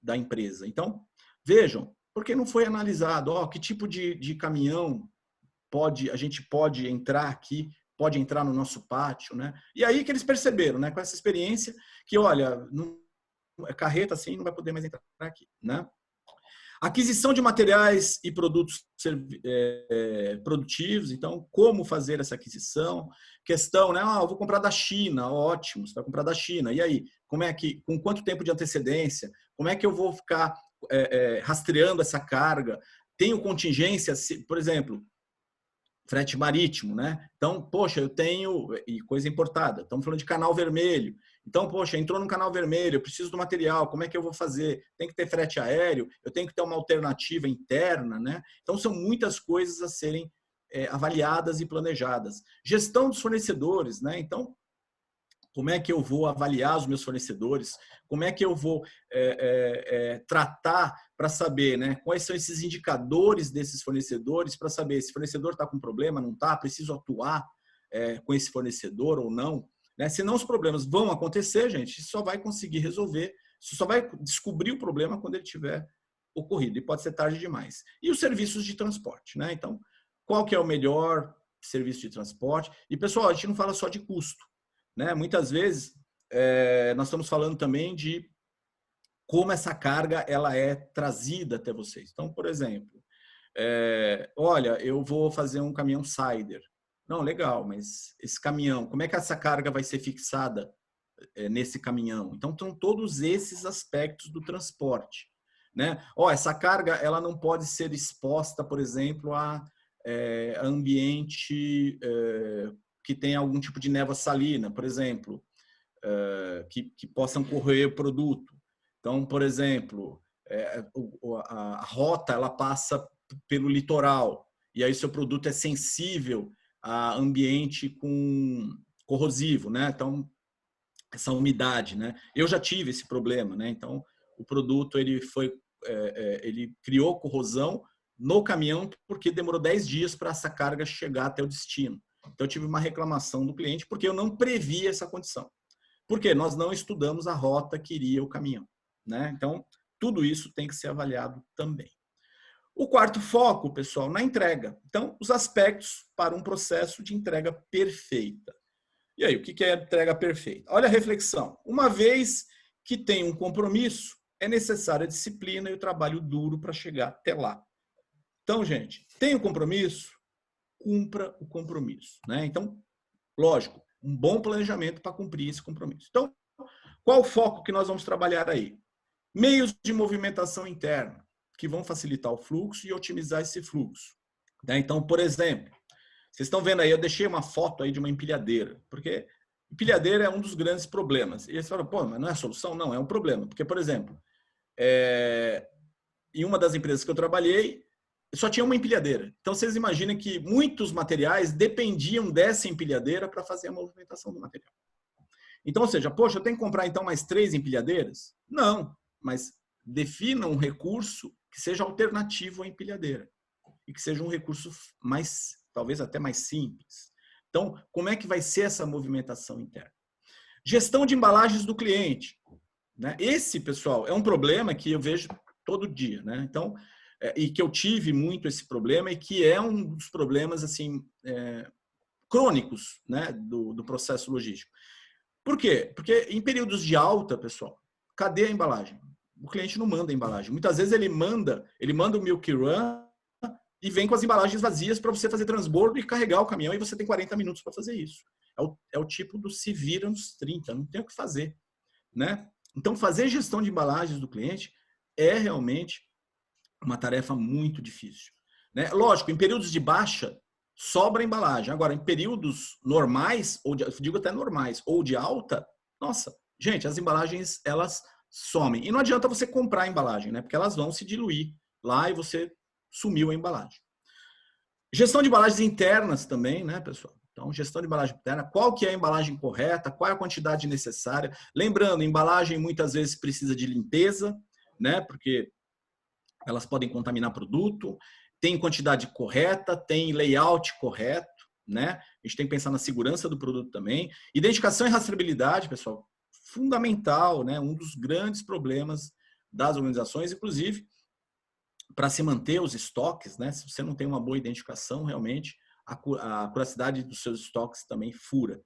da empresa. Então, vejam, por que não foi analisado que tipo de caminhão a gente pode entrar aqui, pode entrar no nosso pátio, né? E aí que eles perceberam, né, com essa experiência, que olha, carreta assim não vai poder mais entrar aqui, né? Aquisição de materiais e produtos produtivos, então, como fazer essa aquisição? Questão, né? Eu vou comprar da China, ótimo, você vai comprar da China. E aí, com quanto tempo de antecedência? Como é que eu vou ficar rastreando essa carga? Tenho contingência, por exemplo, frete marítimo, né? Então, poxa, eu tenho, e coisa importada, estamos falando de canal vermelho. Então, poxa, entrou no canal vermelho, eu preciso do material, como é que eu vou fazer? Tem que ter frete aéreo, eu tenho que ter uma alternativa interna, né? Então, são muitas coisas a serem avaliadas e planejadas. Gestão dos fornecedores, né? Então, como é que eu vou avaliar os meus fornecedores? Como é que eu vou tratar para saber, né, quais são esses indicadores desses fornecedores para saber se o fornecedor está com problema, não está, preciso atuar com esse fornecedor ou não? Né? Senão os problemas vão acontecer, gente, só vai conseguir resolver, só vai descobrir o problema quando ele tiver ocorrido, e pode ser tarde demais. E os serviços de transporte, né? Então, qual que é o melhor serviço de transporte. E, pessoal, a gente não fala só de custo, né? Muitas vezes, nós estamos falando também de como essa carga ela é trazida até vocês. Então, por exemplo, olha, eu vou fazer um caminhão Sider. Não, legal, mas esse caminhão, como é que essa carga vai ser fixada nesse caminhão? Então, estão todos esses aspectos do transporte, né? Essa carga ela não pode ser exposta, por exemplo, a ambiente que tem algum tipo de névoa salina, por exemplo, que possam corroer o produto. Então, por exemplo, a rota ela passa pelo litoral e aí seu produto é sensível a ambiente corrosivo, né? Então, essa umidade, né? Eu já tive esse problema, né? Então, o produto ele criou corrosão no caminhão porque demorou 10 dias para essa carga chegar até o destino. Então, eu tive uma reclamação do cliente porque eu não previ essa condição. Por quê? Nós não estudamos a rota que iria o caminhão, né? Então, tudo isso tem que ser avaliado também. O quarto foco, pessoal, na entrega. Então, os aspectos para um processo de entrega perfeita. E aí, o que é entrega perfeita? Olha a reflexão. Uma vez que tem um compromisso, é necessária a disciplina e o trabalho duro para chegar até lá. Então, gente, tem um compromisso? Cumpra o compromisso, né? Então, lógico, um bom planejamento para cumprir esse compromisso. Então, qual o foco que nós vamos trabalhar aí? Meios de movimentação interna, que vão facilitar o fluxo e otimizar esse fluxo. Então, por exemplo, vocês estão vendo aí, eu deixei uma foto aí de uma empilhadeira, porque empilhadeira é um dos grandes problemas. E eles falam, pô, mas não é a solução? Não, é um problema. Porque, por exemplo, em uma das empresas que eu trabalhei, só tinha uma empilhadeira. Então, vocês imaginem que muitos materiais dependiam dessa empilhadeira para fazer a movimentação do material. Então, ou seja, poxa, eu tenho que comprar então mais 3 empilhadeiras? Não, mas defina um recurso que seja alternativo à empilhadeira e que seja um recurso mais, talvez até mais simples. Então, como é que vai ser essa movimentação interna? Gestão de embalagens do cliente, né? Esse, pessoal, é um problema que eu vejo todo dia, né? Então, e que eu tive muito esse problema e que é um dos problemas assim crônicos, né, do processo logístico. Por quê? Porque em períodos de alta, pessoal, cadê a embalagem? O cliente não manda a embalagem. Muitas vezes ele manda o milk run e vem com as embalagens vazias para você fazer transbordo e carregar o caminhão e você tem 40 minutos para fazer isso. É o tipo do se vira nos 30, não tem o que fazer, né? Então, fazer gestão de embalagens do cliente é realmente uma tarefa muito difícil, né? Lógico, em períodos de baixa, sobra embalagem. Agora, em períodos normais, digo até normais, ou de alta, nossa, gente, as embalagens, elas somem. E não adianta você comprar a embalagem, né? Porque elas vão se diluir lá e você sumiu a embalagem. Gestão de embalagens internas também, né, pessoal? Então, gestão de embalagem interna, qual que é a embalagem correta, qual é a quantidade necessária. Lembrando, embalagem muitas vezes precisa de limpeza, né? Porque elas podem contaminar produto, tem quantidade correta, tem layout correto, né? A gente tem que pensar na segurança do produto também. Identificação e rastreabilidade, pessoal, fundamental, né? Um dos grandes problemas das organizações, inclusive, para se manter os estoques, né? Se você não tem uma boa identificação, realmente, a curiosidade dos seus estoques também fura.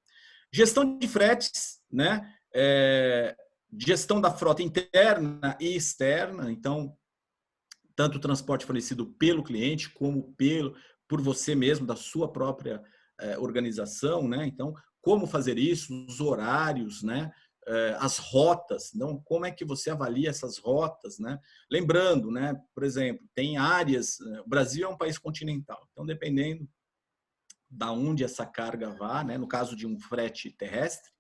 Gestão de fretes, né? Gestão da frota interna e externa, então, tanto o transporte fornecido pelo cliente como por você mesmo, da sua própria organização, né? Então, como fazer isso, os horários, né? As rotas, então, como é que você avalia essas rotas, né? Lembrando, né? Por exemplo, tem áreas, o Brasil é um país continental, então, dependendo da onde essa carga vá, né? No caso de um frete terrestre,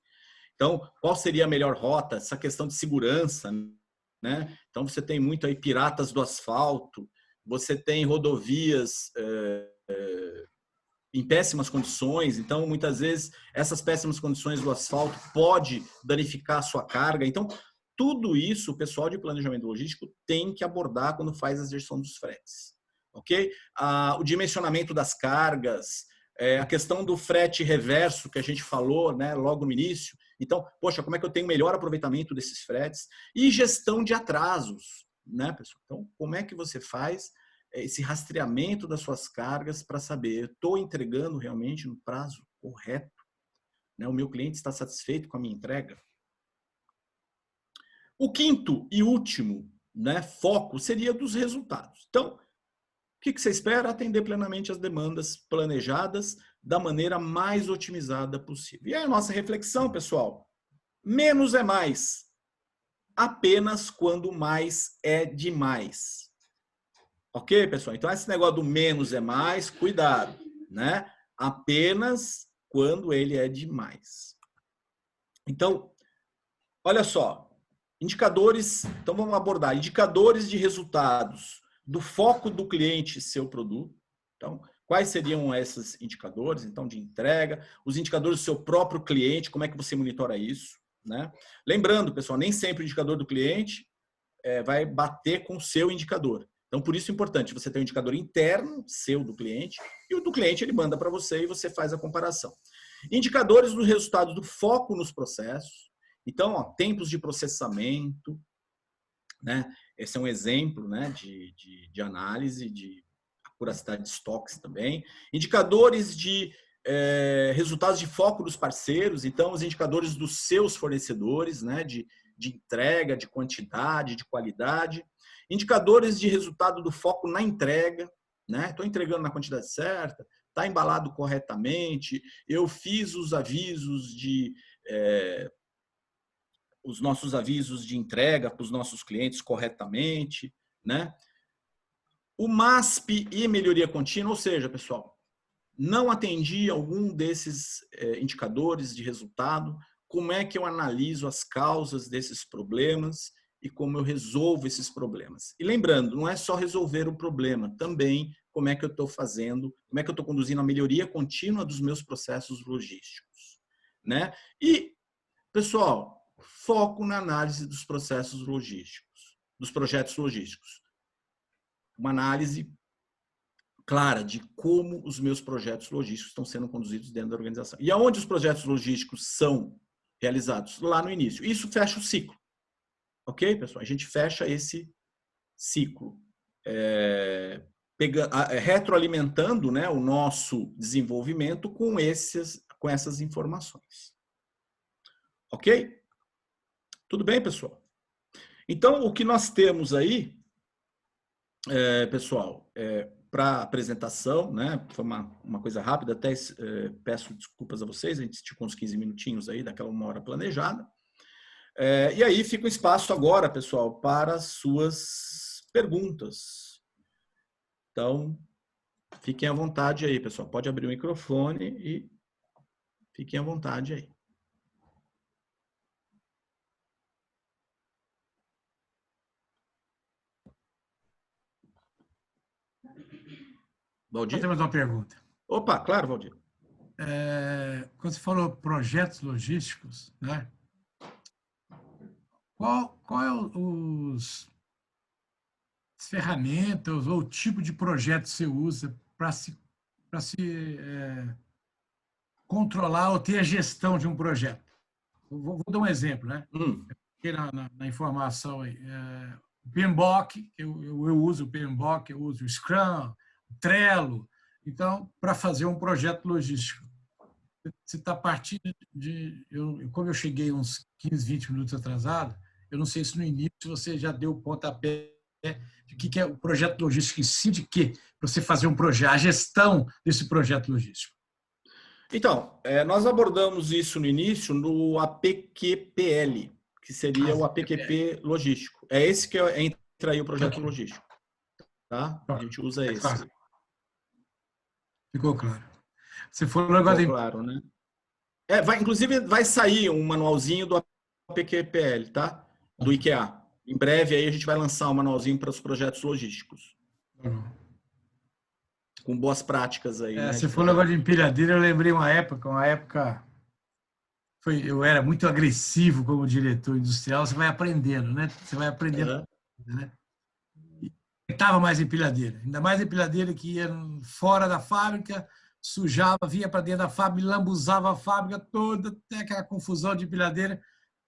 então, qual seria a melhor rota? Essa questão de segurança, né? Então, você tem muito aí piratas do asfalto, você tem rodovias em péssimas condições, então, muitas vezes, essas péssimas condições do asfalto pode danificar a sua carga. Então, tudo isso o pessoal de planejamento logístico tem que abordar quando faz a gestão dos fretes, ok? O dimensionamento das cargas, a questão do frete reverso que a gente falou, né, logo no início. Então, poxa, como é que eu tenho melhor aproveitamento desses fretes? E gestão de atrasos, né, pessoal? Então, como é que você faz esse rastreamento das suas cargas para saber, estou entregando realmente no prazo correto? Né? O meu cliente está satisfeito com a minha entrega? O quinto e último, né, foco seria dos resultados. Então, o que você espera? Atender plenamente as demandas planejadas da maneira mais otimizada possível. E aí a nossa reflexão, pessoal, menos é mais, apenas quando mais é demais. Ok, pessoal? Então, esse negócio do menos é mais, cuidado, né? Apenas quando ele é demais. Então, olha só, indicadores, então vamos abordar indicadores de resultados do foco do cliente e seu produto. Então, quais seriam esses indicadores? Então, de entrega, os indicadores do seu próprio cliente, como é que você monitora isso? Né? Lembrando, pessoal, nem sempre o indicador do cliente vai bater com o seu indicador. Então, por isso é importante você ter um indicador interno, seu, do cliente, e o do cliente ele manda para você e você faz a comparação. Indicadores do resultado do foco nos processos. Então, ó, tempos de processamento, né? Esse é um exemplo, né, de análise, de acuracidade de estoques também. Indicadores de resultados de foco dos parceiros, então os indicadores dos seus fornecedores, né, de entrega, de quantidade, de qualidade. Indicadores de resultado do foco na entrega, né? Estou entregando na quantidade certa, está embalado corretamente, eu fiz os avisos os nossos avisos de entrega para os nossos clientes corretamente, né? O MASP e melhoria contínua, ou seja, pessoal, não atendi algum desses indicadores de resultado, como é que eu analiso as causas desses problemas e como eu resolvo esses problemas. E lembrando, não é só resolver o problema, também como é que eu estou fazendo, como é que eu estou conduzindo a melhoria contínua dos meus processos logísticos, né? E, pessoal, foco na análise dos processos logísticos, dos projetos logísticos. Uma análise clara de como os meus projetos logísticos estão sendo conduzidos dentro da organização. E aonde os projetos logísticos são realizados? Lá no início. Isso fecha o ciclo. Ok, pessoal? A gente fecha esse ciclo. Retroalimentando, né, o nosso desenvolvimento com essas informações. Ok? Tudo bem, pessoal? Então, o que nós temos aí, pessoal, para apresentação, né? Foi uma coisa rápida, até peço desculpas a vocês, a gente esticou uns 15 minutinhos aí, daquela 1 hora planejada. E aí fica um espaço agora, pessoal, para as suas perguntas. Então, fiquem à vontade aí, pessoal. Pode abrir o microfone e fiquem à vontade aí. Valdir? Temos uma pergunta. Opa, claro, Valdir. Quando você falou projetos logísticos, né? Qual é as ferramentas ou o tipo de projeto que você usa para se controlar ou ter a gestão de um projeto? Vou dar um exemplo, né? Aqui na informação aí. O PMBOK, eu uso o PMBOK, eu uso o Scrum, o Trello. Então, para fazer um projeto logístico, você está partindo como eu cheguei uns 15, 20 minutos atrasado, eu não sei se no início você já deu o pontapé de que é o projeto logístico em si, de quê? Para você fazer um projeto, a gestão desse projeto logístico. Então, nós abordamos isso no início no APQPL, que seria o APQP logístico. É esse que entra aí o projeto logístico. Tá? A gente usa esse. Claro. Ficou claro. Você falou agora. Ficou claro, né? Inclusive, vai sair um manualzinho do APQPL, tá? Do IKEA. Em breve, aí a gente vai lançar um manualzinho para os projetos logísticos. Com boas práticas aí. Né, você falou agora de empilhadeira, eu lembrei uma época eu era muito agressivo como diretor industrial, você vai aprendendo, né? Você vai aprendendo, né? E estava mais empilhadeira, ainda mais empilhadeira que ia fora da fábrica, sujava, vinha para dentro da fábrica, lambuzava a fábrica toda, até aquela confusão de empilhadeira.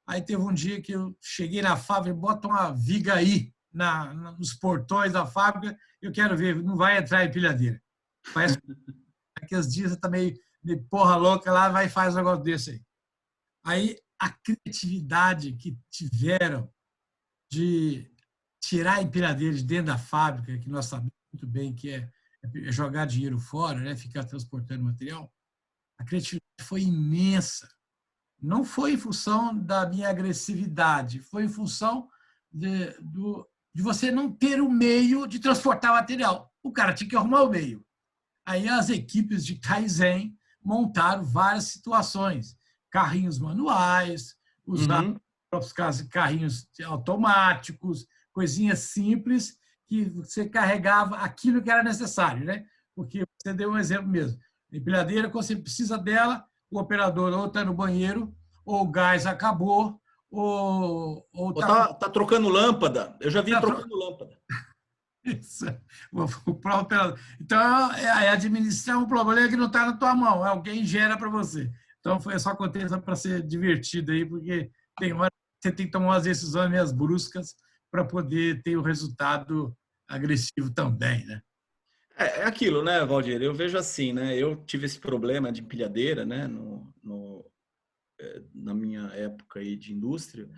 Aí teve um dia que eu cheguei na fábrica, bota uma viga aí. nos portões da fábrica, eu quero ver, não vai entrar empilhadeira. Parece que aqueles dias você está meio porra louca lá, vai e faz um negócio desse aí. Aí a criatividade que tiveram de tirar a empilhadeira de dentro da fábrica, que nós sabemos muito bem que é jogar dinheiro fora, né? Ficar transportando material, a criatividade foi imensa. Não foi em função da minha agressividade, foi em função de você não ter o meio de transportar material. O cara tinha que arrumar o meio. Aí as equipes de Kaizen montaram várias situações. Carrinhos manuais, usaram próprios carrinhos automáticos, coisinhas simples que você carregava aquilo que era necessário, né? Porque você deu um exemplo mesmo. A empilhadeira, quando você precisa dela, o operador ou está no banheiro, ou o gás acabou, ou tá trocando lâmpada. Eu já vi trocando lâmpada. Isso. Então, é administrar um problema que não está na tua mão, alguém gera para você. Então, foi só contexto para ser divertido aí, porque tem hora que você tem que tomar umas decisões meio bruscas para poder ter o resultado agressivo também, né? É aquilo, né, Valdir? Eu vejo assim, né? Eu tive esse problema de empilhadeira, né, na minha época aí de indústria,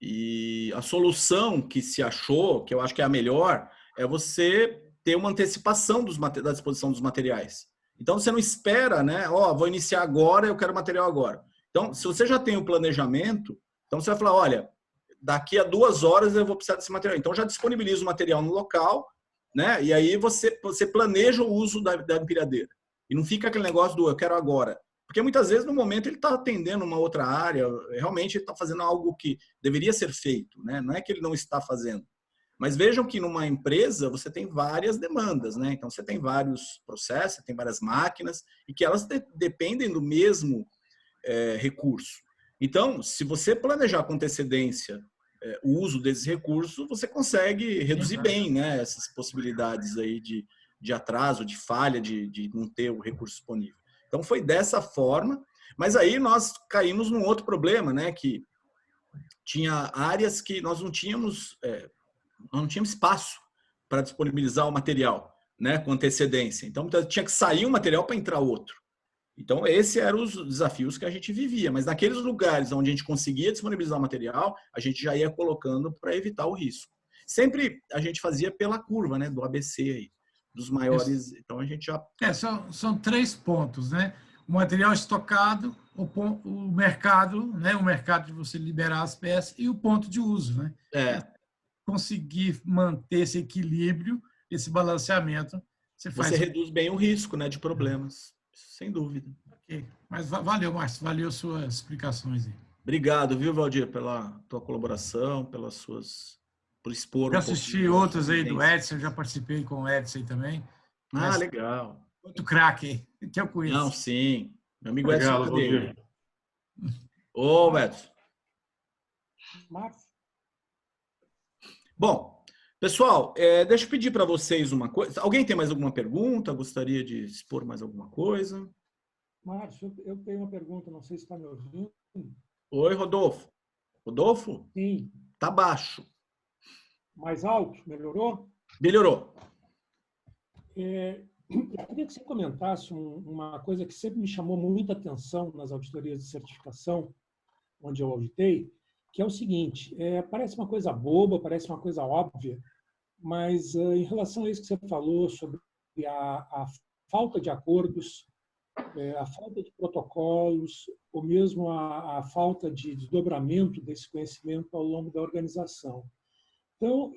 e a solução que se achou, que eu acho que é a melhor, é você ter uma antecipação da disposição dos materiais. Então, você não espera, né? Vou iniciar agora, eu quero material agora. Então, se você já tem o planejamento, então você vai falar, olha, daqui a 2 horas eu vou precisar desse material. Então, já disponibiliza o material no local, né? E aí você planeja o uso da empilhadeira. E não fica aquele negócio do eu quero agora. Porque muitas vezes, no momento, ele está atendendo uma outra área, realmente ele está fazendo algo que deveria ser feito, né? Não é que ele não está fazendo. Mas vejam que numa empresa você tem várias demandas, né? Então você tem vários processos, tem várias máquinas e que elas dependem do mesmo recurso. Então, se você planejar com antecedência o uso desses recursos, você consegue reduzir bem, né, essas possibilidades aí de atraso, de falha, de não ter o recurso disponível. Então foi dessa forma, mas aí nós caímos num outro problema, né? Que tinha áreas que nós não tínhamos espaço para disponibilizar o material, né, com antecedência. Então tinha que sair um material para entrar outro. Então esses eram os desafios que a gente vivia. Mas naqueles lugares onde a gente conseguia disponibilizar o material, a gente já ia colocando para evitar o risco. Sempre a gente fazia pela curva, né, do ABC aí, dos maiores. Isso. Então a gente já são 3 pontos, né? O material estocado, o mercado, né? O mercado de você liberar as peças e o ponto de uso, né? Conseguir manter esse equilíbrio, esse balanceamento, você reduz bem o risco, né, de problemas, sem dúvida. Okay. Mas valeu, Márcio, valeu suas explicações aí. Obrigado, viu, Valdir, pela tua colaboração, por expor. Eu assisti outros aí do Edson, já participei com o Edson aí também. Legal. Outro craque que eu conheço. Não, sim. Meu amigo Edson Cadeira. Ô, Edson. Márcio. Bom, pessoal, deixa eu pedir para vocês uma coisa. Alguém tem mais alguma pergunta? Gostaria de expor mais alguma coisa? Márcio, eu tenho uma pergunta, não sei se está me ouvindo. Oi, Rodolfo. Rodolfo? Sim. Tá baixo. Mais alto? Melhorou? Melhorou. Eu queria que você comentasse uma coisa que sempre me chamou muita atenção nas auditorias de certificação, onde eu auditei, que é o seguinte, parece uma coisa boba, parece uma coisa óbvia, mas em relação a isso que você falou sobre a falta de acordos, a falta de protocolos, ou mesmo a falta de desdobramento desse conhecimento ao longo da organização. Então,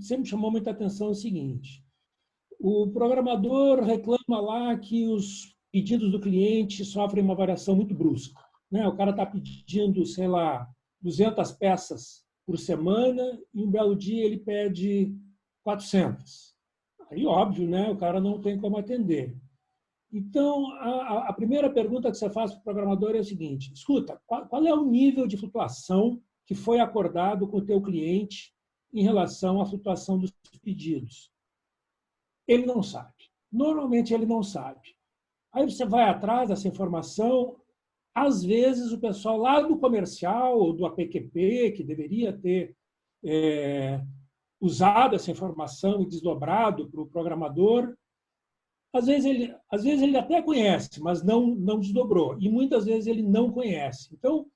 sempre me chamou muita atenção o seguinte, o programador reclama lá que os pedidos do cliente sofrem uma variação muito brusca. Né? O cara está pedindo, sei lá, 200 peças por semana e um belo dia ele pede 400. Aí, óbvio, né? O cara não tem como atender. Então, a primeira pergunta que você faz para o programador é o seguinte, escuta, qual é o nível de flutuação que foi acordado com o teu cliente em relação à flutuação dos pedidos? Ele não sabe. Normalmente, ele não sabe. Aí você vai atrás dessa informação. Às vezes, o pessoal lá do comercial ou do APQP, que deveria ter usado essa informação e desdobrado para o programador. Às vezes ele até conhece, mas não desdobrou. E muitas vezes ele não conhece. Então,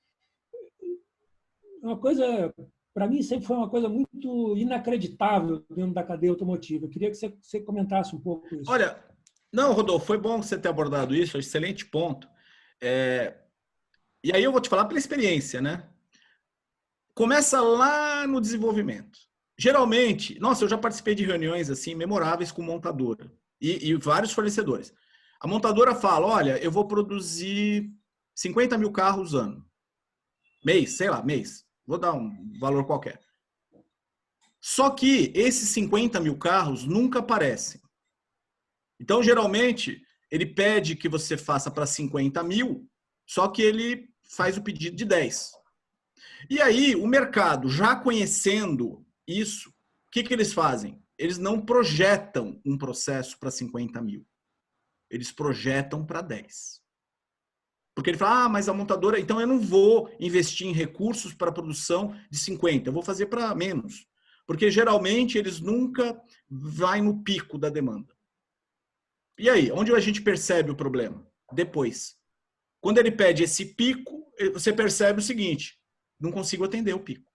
uma coisa, para mim, sempre foi uma coisa muito inacreditável dentro da cadeia automotiva. Eu queria que você comentasse um pouco isso. Olha, não, Rodolfo, foi bom você ter abordado isso, excelente ponto. E aí eu vou te falar pela experiência, né? Começa lá no desenvolvimento. Geralmente, nossa, eu já participei de reuniões assim memoráveis com montadora e vários fornecedores. A montadora fala, olha, eu vou produzir 50 mil carros ano. Mês, sei lá, mês. Vou dar um valor qualquer. Só que esses 50 mil carros nunca aparecem. Então, geralmente, ele pede que você faça para 50 mil, só que ele faz o pedido de 10. E aí, o mercado, já conhecendo isso, o que eles fazem? Eles não projetam um processo para 50 mil. Eles projetam para 10. Porque ele fala, mas a montadora, então eu não vou investir em recursos para a produção de 50, eu vou fazer para menos. Porque geralmente eles nunca vão no pico da demanda. E aí, onde a gente percebe o problema? Depois. Quando ele pede esse pico, você percebe o seguinte, não consigo atender o pico.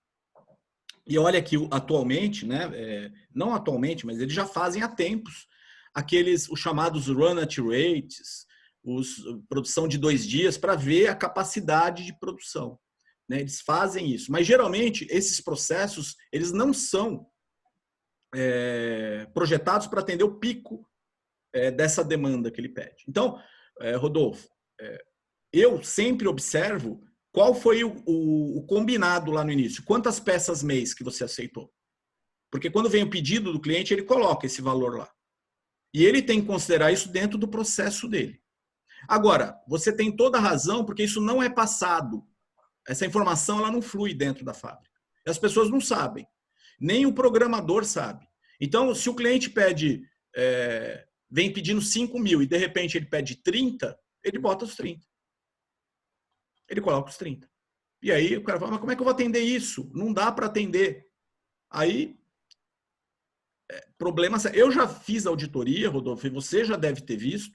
E olha que atualmente, né, não atualmente, mas eles já fazem há tempos, os chamados run at rates, produção de 2 dias, para ver a capacidade de produção. Né? Eles fazem isso. Mas, geralmente, esses processos eles não são projetados para atender o pico dessa demanda que ele pede. Então, Rodolfo, eu sempre observo qual foi o combinado lá no início. Quantas peças mês que você aceitou? Porque quando vem o pedido do cliente, ele coloca esse valor lá. E ele tem que considerar isso dentro do processo dele. Agora, você tem toda a razão, porque isso não é passado. Essa informação ela não flui dentro da fábrica. E as pessoas não sabem. Nem o programador sabe. Então, se o cliente vem pedindo 5 mil e, de repente, ele pede 30, ele bota os 30. Ele coloca os 30. E aí o cara fala, mas como é que eu vou atender isso? Não dá para atender. Aí, problema... Eu já fiz auditoria, Rodolfo, e você já deve ter visto,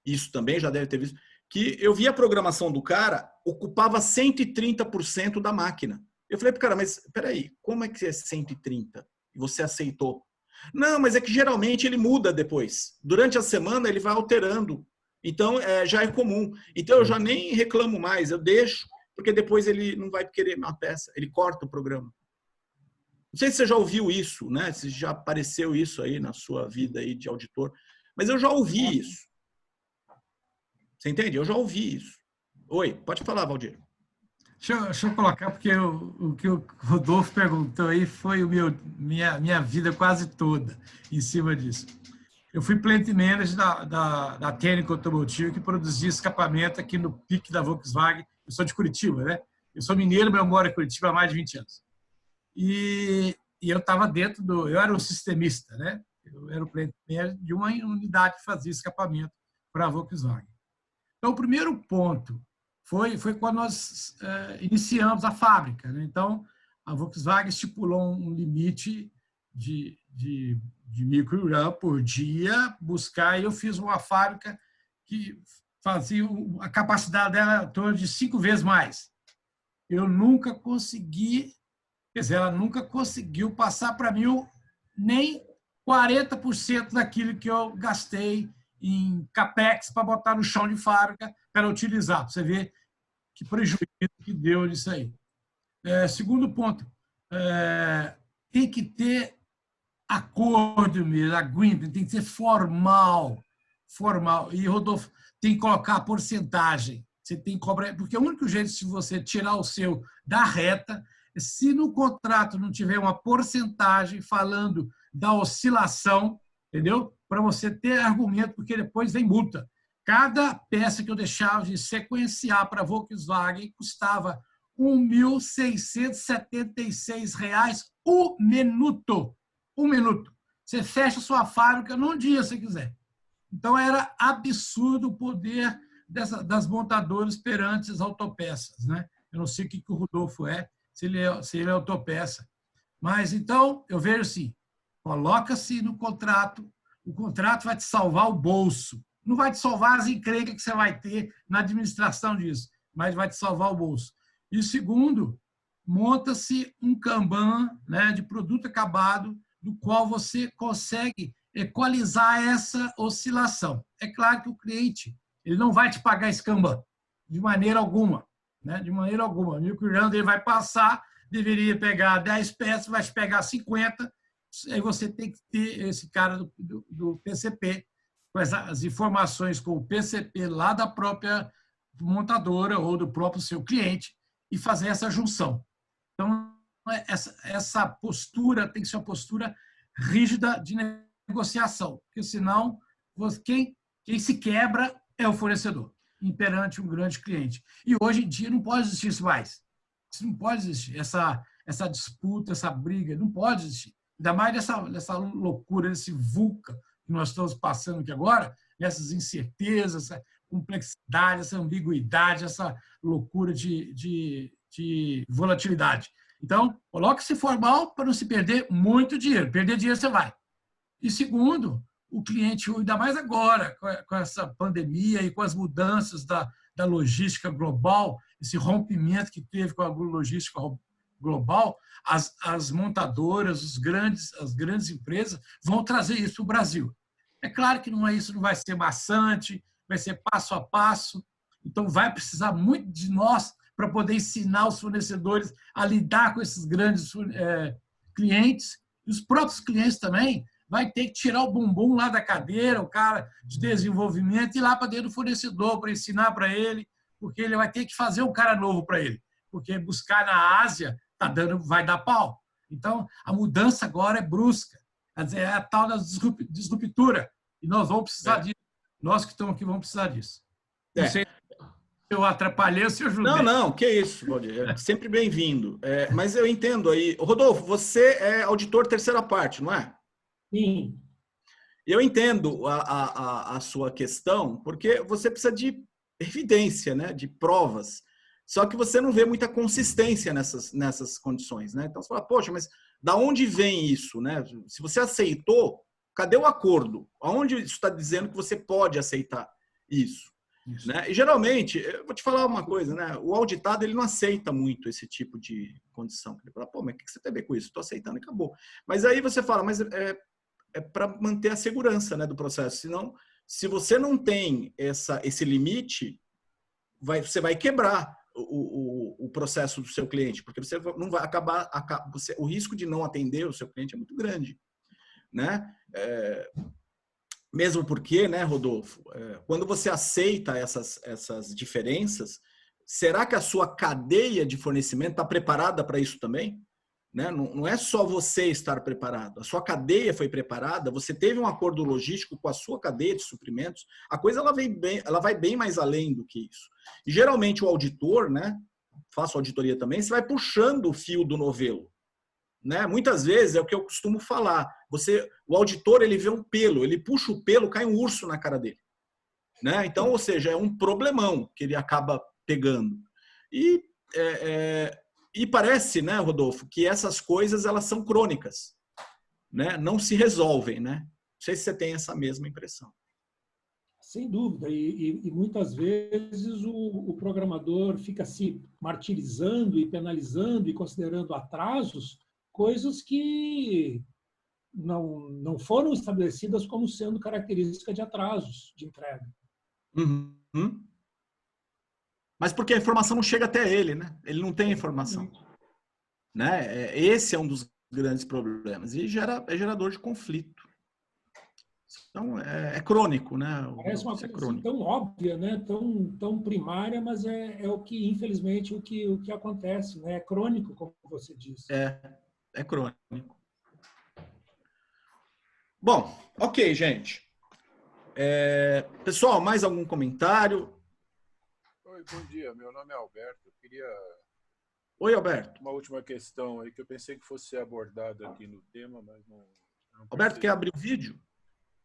isso também já deve ter visto, que eu vi a programação do cara, ocupava 130% da máquina. Eu falei para o cara, mas peraí, como é que é 130? E você aceitou? Não, mas é que geralmente ele muda depois. Durante a semana ele vai alterando. Então, já é comum. Então, eu já nem reclamo mais, eu deixo, porque depois ele não vai querer uma peça, ele corta o programa. Não sei se você já ouviu isso, né? Se já apareceu isso aí na sua vida aí de auditor, mas eu já ouvi isso. Você entende? Eu já ouvi isso. Oi, pode falar, Valdir. Deixa eu colocar, porque o que o Rodolfo perguntou aí foi minha vida quase toda em cima disso. Eu fui plant manager da Técnica Automotiva, que produzia escapamento aqui no pique da Volkswagen. Eu sou de Curitiba, né? Eu sou mineiro, mas eu moro em Curitiba há mais de 20 anos. E eu estava dentro eu era um sistemista, né? Eu era o plant manager de uma unidade que fazia escapamento para a Volkswagen. Então, o primeiro ponto foi quando nós iniciamos a fábrica, né? Então, a Volkswagen estipulou um limite de micro-RAM por dia, buscar, e eu fiz uma fábrica que fazia a capacidade dela em torno de 5 vezes mais. Eu nunca consegui, quer dizer, ela nunca conseguiu passar para mim nem 40% daquilo que eu gastei em capex para botar no chão de fábrica para utilizar. Você vê que prejuízo que deu nisso aí. Segundo ponto, tem que ter acordo mesmo, agreement, tem que ser formal. E, Rodolfo, tem que colocar a porcentagem. Você tem que cobrar, porque o único jeito de você tirar o seu da reta é se no contrato não tiver uma porcentagem falando da oscilação, entendeu? Para você ter argumento, porque depois vem multa. Cada peça que eu deixava de sequenciar para a Volkswagen custava R$ 1.676 o minuto. Um minuto. Você fecha sua fábrica num dia, se quiser. Então, era absurdo o poder das montadoras perante as autopeças, né? Eu não sei o que o Rodolfo se ele é autopeça. Mas, então, eu vejo assim, coloca-se no contrato, o contrato vai te salvar o bolso. Não vai te salvar as encrencas que você vai ter na administração disso, mas vai te salvar o bolso. E segundo, monta-se um Kanban, né, de produto acabado, do qual você consegue equalizar essa oscilação. É claro que o cliente ele não vai te pagar esse Kanban, de maneira alguma. Né? De maneira alguma. O micro-grande ele vai passar, deveria pegar 10 peças, vai pegar 50, aí você tem que ter esse cara do PCP, com as informações com o PCP lá da própria montadora ou do próprio seu cliente e fazer essa junção. Então, essa postura tem que ser uma postura rígida de negociação, porque senão quem se quebra é o fornecedor, perante um grande cliente. E hoje em dia não pode existir isso mais. Isso não pode existir. Essa disputa, essa briga, não pode existir. Ainda mais dessa loucura, desse VUCA que nós estamos passando aqui agora, essas incertezas, essa complexidade, essa ambiguidade, essa loucura de volatilidade. Então, coloque-se formal para não se perder muito dinheiro. Perder dinheiro você vai. E segundo, o cliente, ainda mais agora, com essa pandemia e com as mudanças da logística global, esse rompimento que teve com a logística global, as montadoras, as grandes empresas vão trazer isso para o Brasil. É claro que isso não vai ser maçante, vai ser passo a passo, então vai precisar muito de nós para poder ensinar os fornecedores a lidar com esses grandes clientes, e os próprios clientes também vai ter que tirar o bumbum lá da cadeira, o cara de desenvolvimento, e ir lá para dentro do fornecedor para ensinar para ele, porque ele vai ter que fazer um cara novo para ele, porque buscar na Ásia vai dar pau. Então, a mudança agora é brusca, quer dizer, é a tal da disruptura, e nós vamos precisar disso. Nós que estamos aqui vamos precisar disso. Não sei se eu atrapalhei ou se eu ajudei. Não, que isso, Valdir. É sempre bem-vindo. Mas eu entendo aí. Rodolfo, você é auditor terceira parte, não é? Sim. Eu entendo a sua questão, porque você precisa de evidência, né, de provas. Só que você não vê muita consistência nessas condições, né? Então você fala, poxa, mas da onde vem isso, né? Se você aceitou, cadê o acordo? Aonde isso está dizendo que você pode aceitar isso? Né? E geralmente, eu vou te falar uma coisa, né? O auditado ele não aceita muito esse tipo de condição. Ele fala, pô, mas o que você tem a ver com isso? Estou aceitando e acabou. Mas aí você fala, mas é para manter a segurança, né, do processo. Senão, se você não tem esse limite, você vai quebrar o processo do seu cliente, porque você não vai acabar o risco de não atender o seu cliente é muito grande, né? Mesmo porque, né, Rodolfo, quando você aceita essas diferenças, será que a sua cadeia de fornecimento está preparada para isso também? Né? Não é só você estar preparado, a sua cadeia foi preparada, você teve um acordo logístico com a sua cadeia de suprimentos, a coisa ela vai bem mais além do que isso. E geralmente o auditor, né, faço auditoria também, você vai puxando o fio do novelo. Né? Muitas vezes é o que eu costumo falar, o auditor ele vê um pelo, ele puxa o pelo, cai um urso na cara dele. Né? Então, ou seja, é um problemão que ele acaba pegando. E parece, né, Rodolfo, que essas coisas elas são crônicas, né? Não se resolvem, né? Não sei se você tem essa mesma impressão. Sem dúvida, e muitas vezes o programador fica se martirizando e penalizando e considerando atrasos, coisas que não foram estabelecidas como sendo característica de atrasos de entrega. Uhum. Mas porque a informação não chega até ele, né? Ele não tem informação. Né? Esse é um dos grandes problemas. E é gerador de conflito. Então, é crônico, né? Parece uma coisa assim, tão óbvia, né? tão primária, mas é o que, infelizmente, o que acontece. Né? É crônico, como você disse. É crônico. Bom, ok, gente. Pessoal, mais algum comentário? Oi, bom dia. Meu nome é Alberto. Eu queria... Oi, Alberto. Uma última questão aí que eu pensei que fosse abordada aqui no tema, mas não Alberto, quer abrir o vídeo?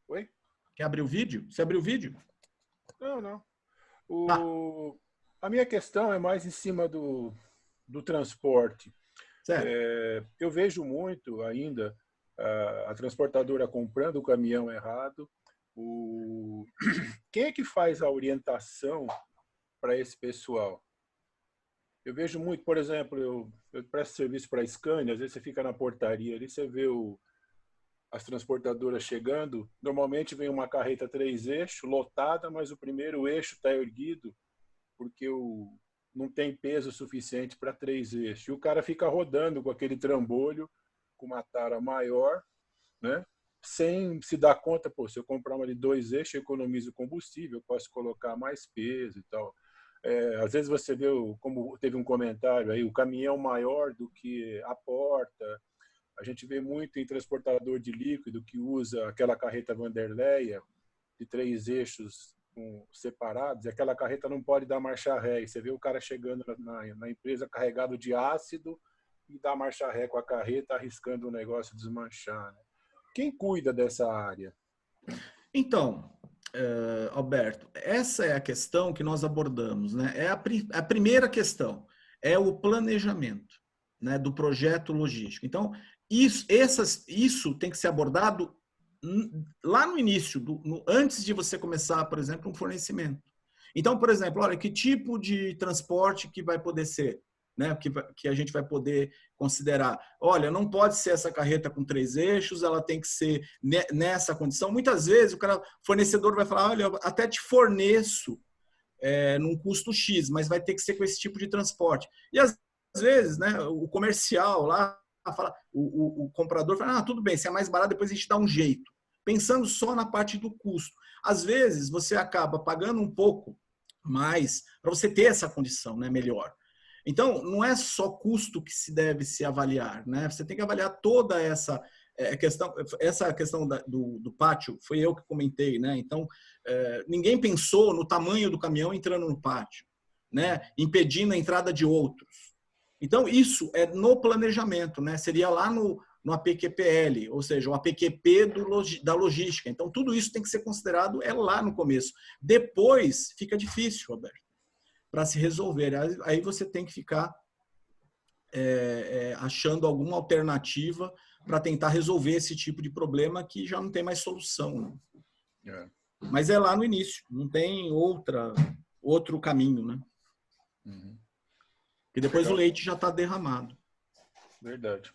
Oi? Quer abrir o vídeo? Você abriu o vídeo? Não. A minha questão é mais em cima do transporte. Certo. Eu vejo muito ainda a transportadora comprando o caminhão errado. Quem é que faz a orientação para esse pessoal? Eu vejo muito, por exemplo, eu presto serviço para a Scania, às vezes você fica na portaria ali, você vê as transportadoras chegando, normalmente vem uma carreta 3 eixos, lotada, mas o primeiro eixo está erguido, porque não tem peso suficiente para 3 eixos. E o cara fica rodando com aquele trambolho, com uma tara maior, né? Sem se dar conta, pô, se eu comprar uma de 2 eixos, eu economizo combustível, eu posso colocar mais peso e tal. Às vezes você vê, como teve um comentário aí, o caminhão maior do que a porta. A gente vê muito em transportador de líquido que usa aquela carreta Vanderleia de 3 eixos separados, e aquela carreta não pode dar marcha ré. E você vê o cara chegando na empresa carregado de ácido e dá marcha ré com a carreta, arriscando o negócio desmanchar, né? Quem cuida dessa área? Então, Alberto, essa é a questão que nós abordamos, né? É a primeira questão, é o planejamento, né, do projeto logístico. Então, isso tem que ser abordado lá no início, antes de você começar, por exemplo, um fornecimento. Então, por exemplo, olha, que tipo de transporte que vai poder ser, né? Que a gente vai poder considerar. Olha, não pode ser essa carreta com 3 eixos, ela tem que ser nessa condição. Muitas vezes o fornecedor vai falar, olha, eu até te forneço num custo X, mas vai ter que ser com esse tipo de transporte. E às vezes, né, o comercial lá fala, o comprador fala, tudo bem, se é mais barato, depois a gente dá um jeito. Pensando só na parte do custo. Às vezes, você acaba pagando um pouco mais para você ter essa condição, né, melhor. Então, não é só custo que se deve se avaliar, né? Você tem que avaliar toda essa questão. Essa questão do pátio, foi eu que comentei, né? Então, ninguém pensou no tamanho do caminhão entrando no pátio, né? Impedindo a entrada de outros. Então, isso é no planejamento, né? Seria lá no APQPL, ou seja, o APQP da logística. Então, tudo isso tem que ser considerado lá no começo. Depois, fica difícil, Roberto, para se resolver. Aí você tem que ficar achando alguma alternativa para tentar resolver esse tipo de problema que já não tem mais solução, né? Mas é lá no início, não tem outro caminho, né? Uhum. E depois o leite já está derramado. Verdade.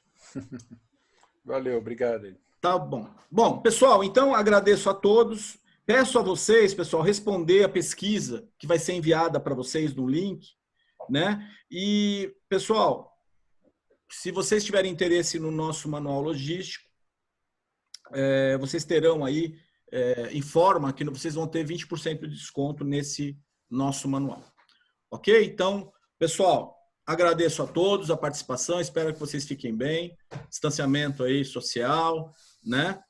Valeu, obrigado. Tá bom. Bom, pessoal, então agradeço a todos. Peço a vocês, pessoal, responder a pesquisa que vai ser enviada para vocês no link, né? E, pessoal, se vocês tiverem interesse no nosso manual logístico, vocês terão aí, informa que vocês vão ter 20% de desconto nesse nosso manual. Ok? Então, pessoal, agradeço a todos a participação, espero que vocês fiquem bem. Distanciamento aí social, né?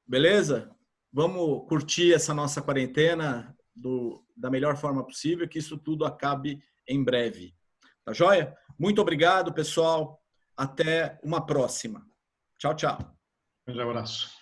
Beleza? Vamos curtir essa nossa quarentena da melhor forma possível, que isso tudo acabe em breve. Tá joia? Muito obrigado, pessoal. Até uma próxima. Tchau, tchau. Um abraço.